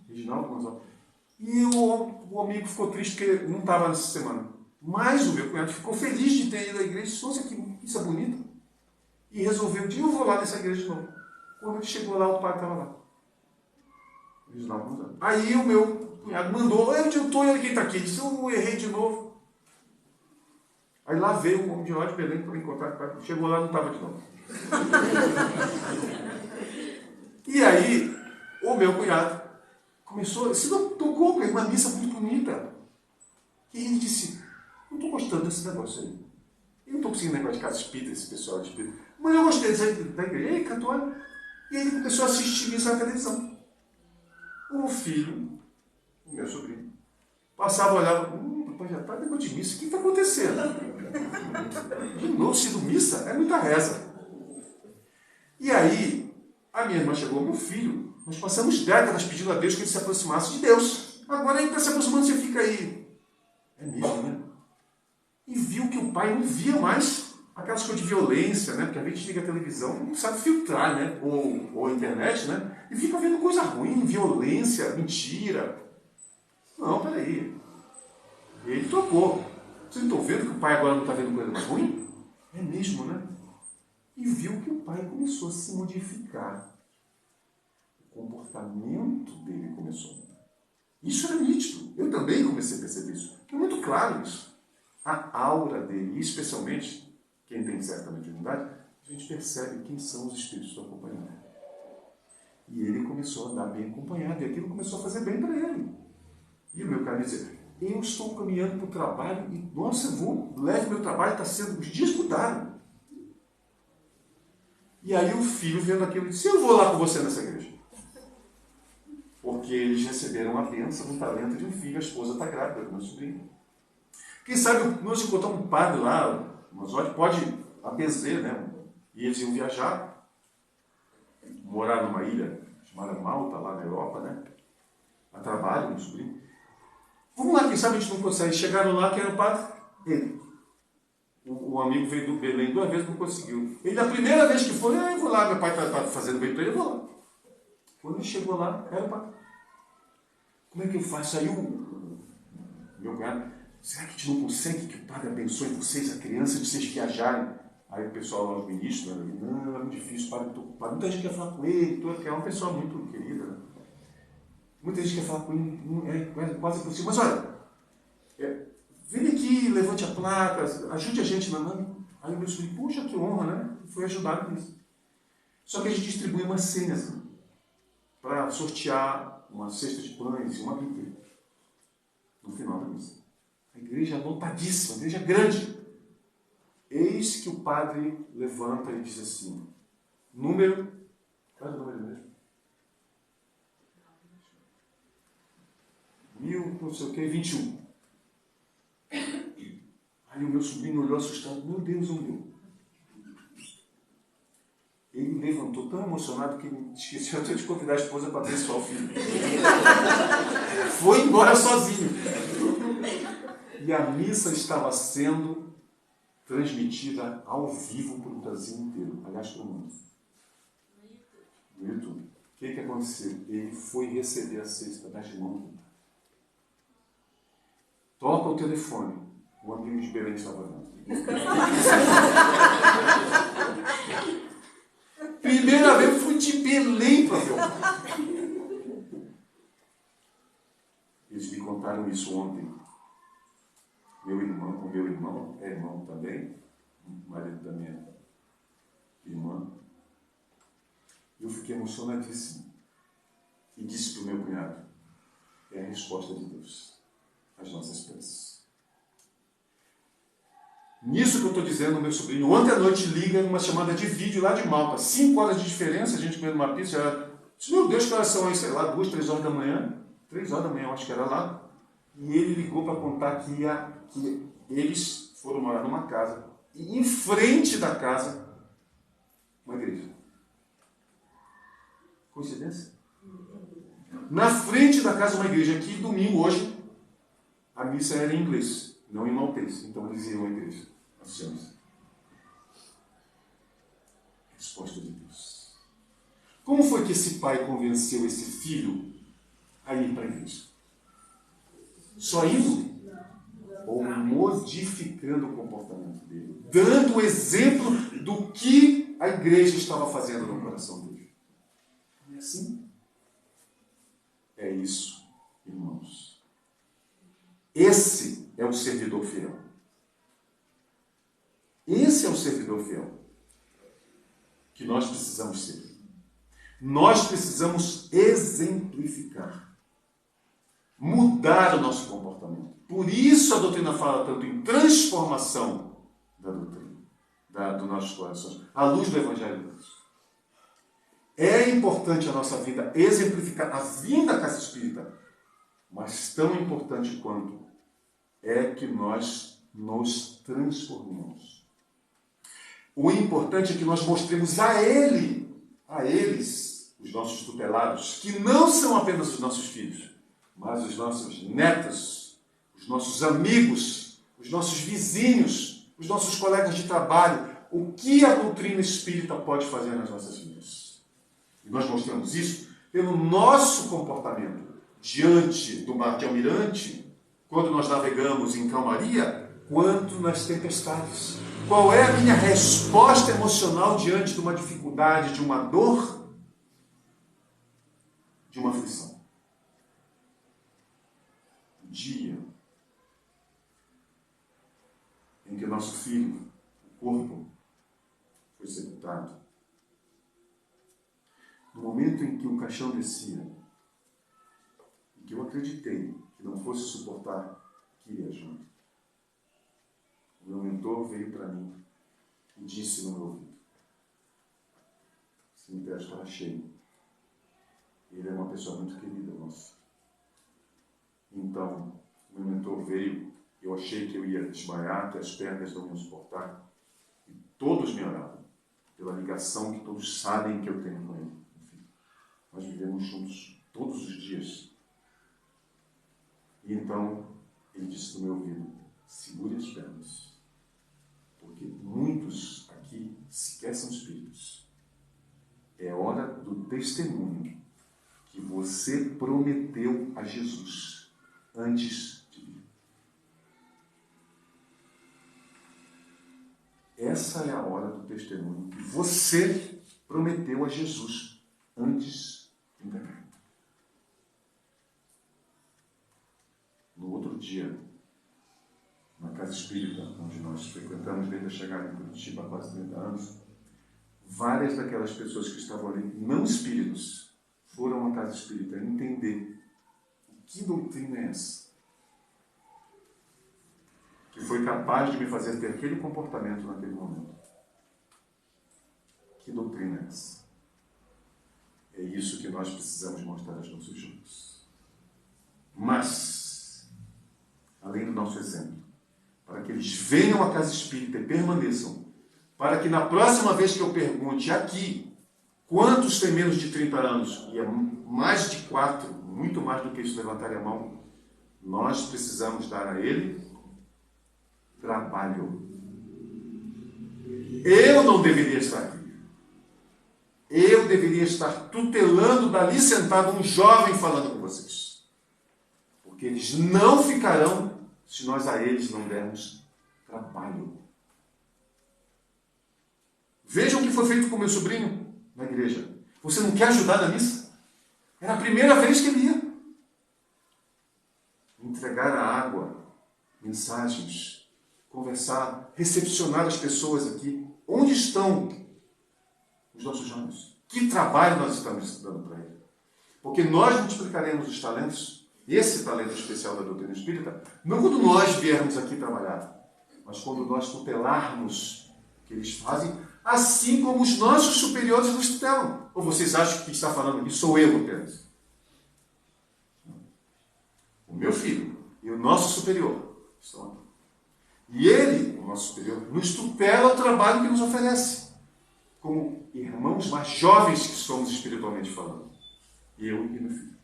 Reginaldo Gonçalves. E o amigo ficou triste porque não estava nessa semana. Mas o meu cunhado ficou feliz de ter ido à igreja. Nossa, que isso é bonito. E resolveu, eu vou lá nessa igreja de novo. Quando ele chegou lá, o padre estava lá. Reginaldo Gonçalves. Aí o meu cunhado mandou, onde eu estou e olha quem está aqui. Ele disse, eu errei de novo. Aí lá veio um homem de lá de Belém para me encontrar com o padre. Chegou lá, não estava de novo. E aí, o meu cunhado começou, se tocou com uma missa muito bonita. E ele disse, não estou gostando desse negócio aí. Eu não estou conseguindo negócio de casa espírita, esse pessoal de espírita. Mas eu gostei da igreja. E aí, católico. E ele começou a assistir missa na televisão. O filho, o meu sobrinho, passava, olhava, papai já está negócio de missa, o que está acontecendo? De novo, sendo missa, é muita reza. E aí, a minha irmã chegou, meu filho, nós passamos décadas pedindo a Deus que ele se aproximasse de Deus. Agora ele está se aproximando, você fica aí. É mesmo, né? E viu que o pai não via mais aquelas coisas de violência, né? Porque a gente liga a televisão, não sabe filtrar, né? Ou a internet, né? E fica vendo coisa ruim, violência, mentira. Não, peraí. E ele trocou. Vocês não estão vendo que o pai agora não está vendo coisa ruim? É mesmo, né? E viu que o pai começou a se modificar. O comportamento dele começou a mudar. Isso era nítido. Eu também comecei a perceber isso. É muito claro isso. A aura dele, especialmente quem tem certa mediunidade, a gente percebe quem são os espíritos do acompanhamento. E ele começou a andar bem acompanhado. E aquilo começou a fazer bem para ele. E o meu cara me dizia, eu estou caminhando para o trabalho e, nossa, leve meu trabalho, está sendo, os dias mudaram. E aí o filho vendo aquilo disse, eu vou lá com você nessa igreja. Porque eles receberam a bênção, um talento de um filho, a esposa está grávida do meu sobrinho. Quem sabe nós encontrar um padre lá, mas pode abençoar, né? E eles iam viajar, morar numa ilha chamada Malta, lá na Europa, né? A trabalho, meu sobrinho. Vamos lá, quem sabe a gente não consegue. Chegaram lá, que era o padre? Ele. O amigo veio do Belém 2 vezes, não conseguiu. Ele, a primeira vez que foi, eu vou lá, meu pai está fazendo bem para ele, eu vou lá. Quando ele chegou lá, era o padre. Como é que eu faço? Aí o meu cunhado, será que a gente não consegue que o padre abençoe vocês, a criança, de vocês viajarem? Aí o pessoal lá, os ministros, não, é muito difícil, o padre está ocupado. Muita gente quer falar com ele, porque é uma pessoa muito querida, né? Muita gente quer falar com ele, é quase impossível. Mas olha, vem aqui, levante a placa, ajude a gente na mão. Aí o meu filho, puxa, que honra, né? Foi ajudado nisso. Só que a gente distribui umas senhas para sortear uma cesta de pães e uma Bíblia no final da missa. A igreja é lotadíssima, a igreja é grande. Eis que o padre levanta e diz assim, número, qual é o número mesmo? 21. Aí o meu sobrinho olhou assustado, meu Deus, meu. Ele levantou tão emocionado que esqueceu até de convidar a esposa para abençoar o filho. Foi embora sozinho. E a missa estava sendo transmitida ao vivo para o Brasil inteiro, aliás, para o mundo. No YouTube. O que aconteceu? Ele foi receber a cesta das mãos. Toca o telefone. O amigo de Belém estava vendo. Primeira vez eu fui de Belém para ver o pai. Eles me contaram isso ontem. O meu irmão é irmão também, marido da minha irmã. Eu fiquei emocionadíssimo. E disse para o meu cunhado, é a resposta de Deus às nossas preces. Nisso que eu estou dizendo, meu sobrinho, ontem à noite liga numa chamada de vídeo lá de Malta. 5 horas de diferença, a gente comendo uma pizza. Meu Deus, que horas são aí? Sei lá, 2, 3 horas da manhã. 3 horas da manhã, eu acho que era lá. E ele ligou para contar que eles foram morar numa casa. E em frente da casa, uma igreja. Coincidência? Na frente da casa, uma igreja. Aqui, domingo, hoje, a missa era em inglês, não em maltês. Então eles iam à igreja. Resposta de Deus. Como foi que esse pai convenceu esse filho a ir para a igreja? Só indo? Ou modificando o comportamento dele? Dando o exemplo do que a igreja estava fazendo no coração dele. Não é assim? É isso, irmãos. Esse é o servidor fiel. Esse é o servidor fiel que nós precisamos ser. Nós precisamos exemplificar, mudar o nosso comportamento. Por isso a doutrina fala tanto em transformação da doutrina, dos nossos corações, à luz do Evangelho de Deus. É importante a nossa vida exemplificar a vinda da casa espírita, mas tão importante quanto é que nós nos transformemos. O importante é que nós mostremos a eles, os nossos tutelados, que não são apenas os nossos filhos, mas os nossos netos, os nossos amigos, os nossos vizinhos, os nossos colegas de trabalho, o que a doutrina espírita pode fazer nas nossas vidas. E nós mostramos isso pelo nosso comportamento diante do mar de Almirante, quando nós navegamos em calmaria, quanto nas tempestades. Qual é a minha resposta emocional diante de uma dificuldade, de uma dor, de uma aflição? O dia em que o nosso filho, o corpo, foi sepultado, no momento em que o caixão descia, em que eu acreditei que não fosse suportar, que iria junto, o meu mentor veio para mim e disse no meu ouvido: o cemitério estava cheio. Ele é uma pessoa muito querida nossa. Então, o meu mentor veio, eu achei que eu ia desmaiar, que as pernas não iam suportar. E todos me oraram, pela ligação que todos sabem que eu tenho com ele. Enfim, nós vivemos juntos todos os dias. E então, ele disse no meu ouvido: segure as pernas. Porque muitos aqui sequer são espíritos. É hora do testemunho que você prometeu a Jesus antes de vir. Essa é a hora do testemunho que você prometeu a Jesus antes de encarnar. No outro dia, na casa espírita, onde nós frequentamos desde a chegada em Curitiba há quase 30 anos, várias daquelas pessoas que estavam ali, não espíritos, foram à casa espírita entender que doutrina é essa que foi capaz de me fazer ter aquele comportamento naquele momento. Que doutrina é essa? É isso que nós precisamos mostrar aos nossos jovens. Mas, além do nosso exemplo, para que eles venham à casa espírita e permaneçam, para que na próxima vez que eu pergunte aqui, quantos têm menos de 30 anos, e é mais de 4, muito mais do que isso, levantarem a mão, nós precisamos dar a ele trabalho. Eu não deveria estar aqui. Eu deveria estar tutelando dali sentado um jovem falando com vocês. Porque eles não ficarão se nós a eles não dermos trabalho. Vejam o que foi feito com meu sobrinho na igreja. Você não quer ajudar na missa? Era a primeira vez que ele ia. Entregar a água, mensagens, conversar, recepcionar as pessoas aqui. Onde estão os nossos jovens? Que trabalho nós estamos dando para eles? Porque nós multiplicaremos os talentos, esse talento especial da doutrina espírita, não quando nós viermos aqui trabalhar, mas quando nós tutelarmos o que eles fazem, assim como os nossos superiores nos tutelam. Ou vocês acham que quem está falando aqui sou eu apenas? O meu filho e o nosso superior estão aqui. E ele, o nosso superior, nos tutela o trabalho que nos oferece, como irmãos mais jovens que somos espiritualmente falando. Eu e meu filho.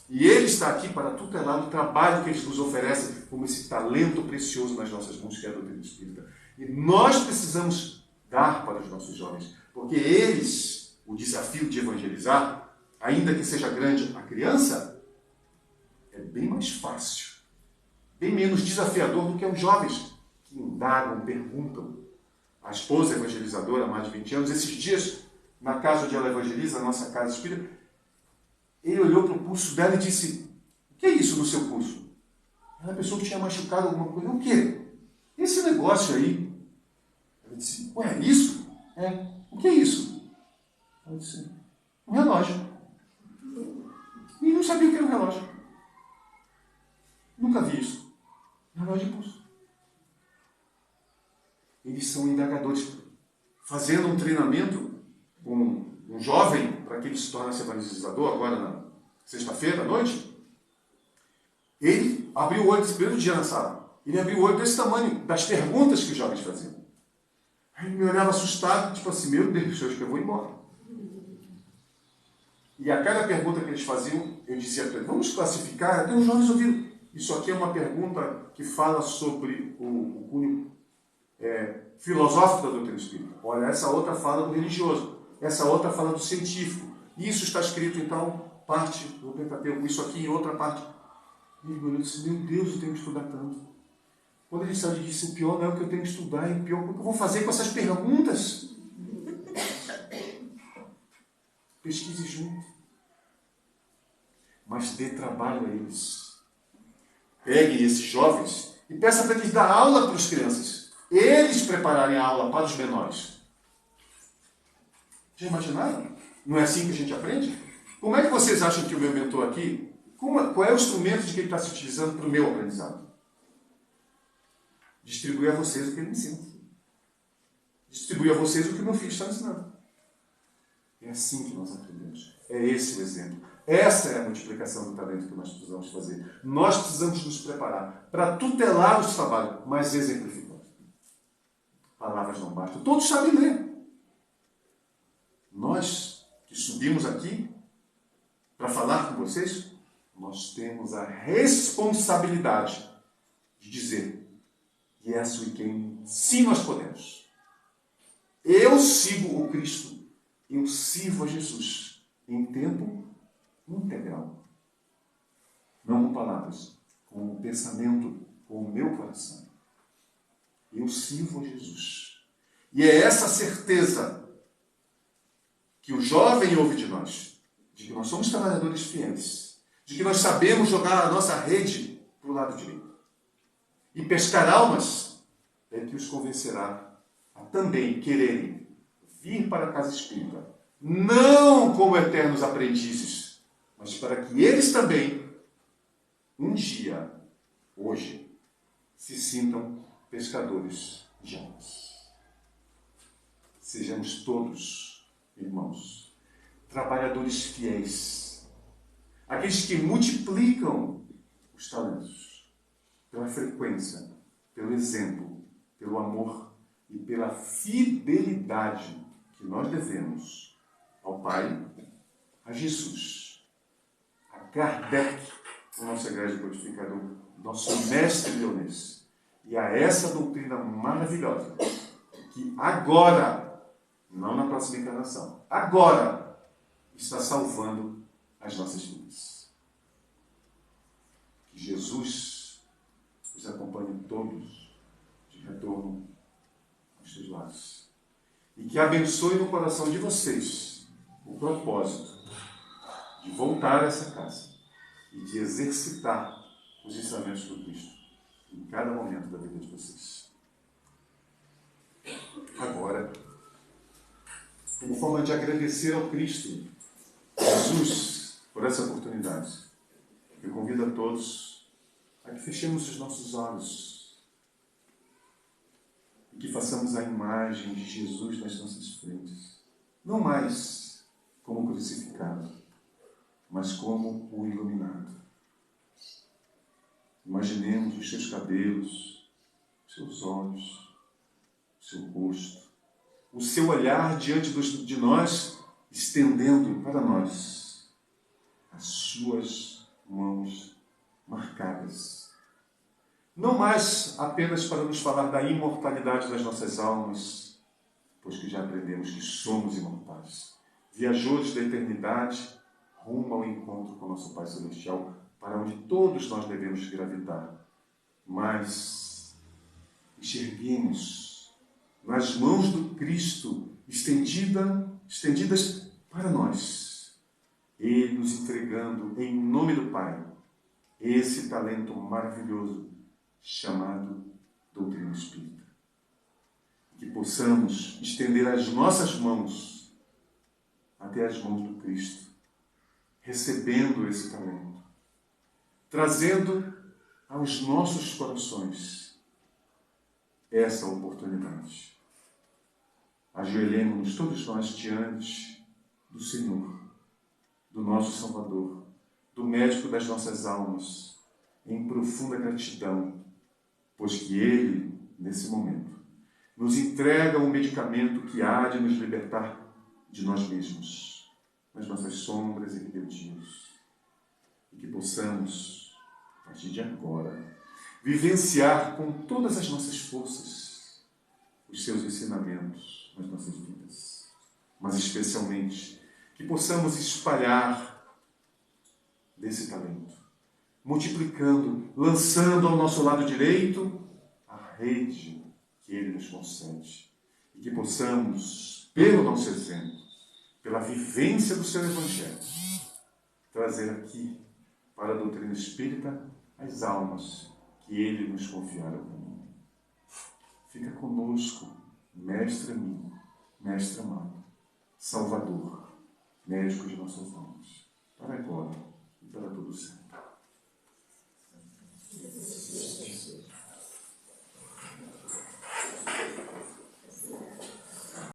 E ele está aqui para tutelar o trabalho que eles nos oferecem, como esse talento precioso nas nossas mãos, que é a doutrina espírita. E nós precisamos dar para os nossos jovens, porque eles, o desafio de evangelizar, ainda que seja grande a criança, é bem mais fácil, bem menos desafiador do que os jovens que indagam, perguntam. A esposa evangelizadora, há mais de 20 anos, esses dias, na casa onde ela evangeliza, na nossa casa espírita, ele olhou para o pulso dela e disse: o que é isso no seu pulso? Ela pensou que tinha machucado alguma coisa. O quê? Esse negócio aí. Ela disse: ué, isso? É. O que é isso? Ela disse: um relógio. E não sabia o que era um relógio. Nunca vi isso. Relógio de pulso. Eles são indagadores. Fazendo um treinamento com um jovem, para que ele se torne evangelizador, agora na sexta-feira à noite, ele abriu o olho esse primeiro dia na sala. Ele abriu o olho desse tamanho, das perguntas que os jovens faziam. Aí ele me olhava assustado, tipo assim: meu Deus, acho que eu vou embora. E a cada pergunta que eles faziam, eu dizia para ele: vamos classificar. Até os jovens ouviram. Isso aqui é uma pergunta que fala sobre o cunho filosófico da doutrina espírita. Olha, essa outra fala do religioso. Essa outra fala do científico. Isso está escrito, então, parte do Pentateuco. Isso aqui em outra parte. E eu disse: meu Deus, eu tenho que estudar tanto. Quando ele saiu, ele disse: o pior não é o que eu tenho que estudar, é o pior o que eu vou fazer com essas perguntas. Pesquise junto. Mas dê trabalho a eles. Peguem esses jovens e peça para eles dar aula para as crianças. Eles prepararem a aula para os menores. Já imaginaram? Não é assim que a gente aprende? Como é que vocês acham que o meu mentor aqui, qual é o instrumento de que ele está se utilizando para o meu aprendizado? Distribuir a vocês o que ele me ensina. Distribuir a vocês o que o meu filho está ensinando. É assim que nós aprendemos. É esse o exemplo. Essa é a multiplicação do talento que nós precisamos fazer. Nós precisamos nos preparar para tutelar os trabalhos, mas exemplificar. Palavras não bastam. Todos sabem ler. Nós que subimos aqui para falar com vocês, nós temos a responsabilidade de dizer: yes, we can. Sim, nós podemos. Eu sigo o Cristo. Eu sirvo a Jesus em tempo integral. Não com palavras, com o pensamento, com o meu coração. Eu sirvo a Jesus. E é essa certeza que o jovem ouve de nós, de que nós somos trabalhadores fiéis, de que nós sabemos jogar a nossa rede para o lado direito e pescar almas, é que os convencerá a também quererem vir para a casa espírita, não como eternos aprendizes, mas para que eles também, um dia, hoje, se sintam pescadores de almas. Sejamos todos, irmãos, trabalhadores fiéis, aqueles que multiplicam os talentos pela frequência, pelo exemplo, pelo amor e pela fidelidade que nós devemos ao Pai, a Jesus, a Kardec, o nosso egrégio codificador, nosso mestre leonês, e a essa doutrina maravilhosa que agora, não na próxima encarnação, agora está salvando as nossas vidas. Que Jesus os acompanhe todos de retorno aos seus lares. E que abençoe no coração de vocês o propósito de voltar a essa casa e de exercitar os ensinamentos do Cristo em cada momento da vida de vocês. Agora, como forma de agradecer ao Cristo, Jesus, por essa oportunidade, eu convido a todos a que fechemos os nossos olhos e que façamos a imagem de Jesus nas nossas frentes, não mais como crucificado, mas como o iluminado. Imaginemos os seus cabelos, os seus olhos, o seu rosto, o seu olhar diante de nós, estendendo para nós as suas mãos marcadas. Não mais apenas para nos falar da imortalidade das nossas almas, pois que já aprendemos que somos imortais, viajores da eternidade, rumo ao encontro com nosso Pai Celestial, para onde todos nós devemos gravitar. Mas enxerguemos nas mãos do Cristo estendidas para nós, Ele nos entregando em nome do Pai esse talento maravilhoso chamado doutrina espírita. Que possamos estender as nossas mãos até as mãos do Cristo, recebendo esse talento, trazendo aos nossos corações essa oportunidade. Ajoelhemos-nos todos nós diante do Senhor, do nosso Salvador, do médico das nossas almas, em profunda gratidão, pois que Ele, nesse momento, nos entrega um medicamento que há de nos libertar de nós mesmos, das nossas sombras e rebeldias, e que possamos, a partir de agora, vivenciar com todas as nossas forças os seus ensinamentos nas nossas vidas, mas especialmente que possamos espalhar desse talento, multiplicando, lançando ao nosso lado direito a rede que Ele nos concede, e que possamos, pelo nosso exemplo, pela vivência do seu Evangelho, trazer aqui para a doutrina espírita as almas que Ele nos confiara ao caminho. Fica conosco, mestre amigo, mestre amado, Salvador, médico de nossas almas, para agora e para todo sempre.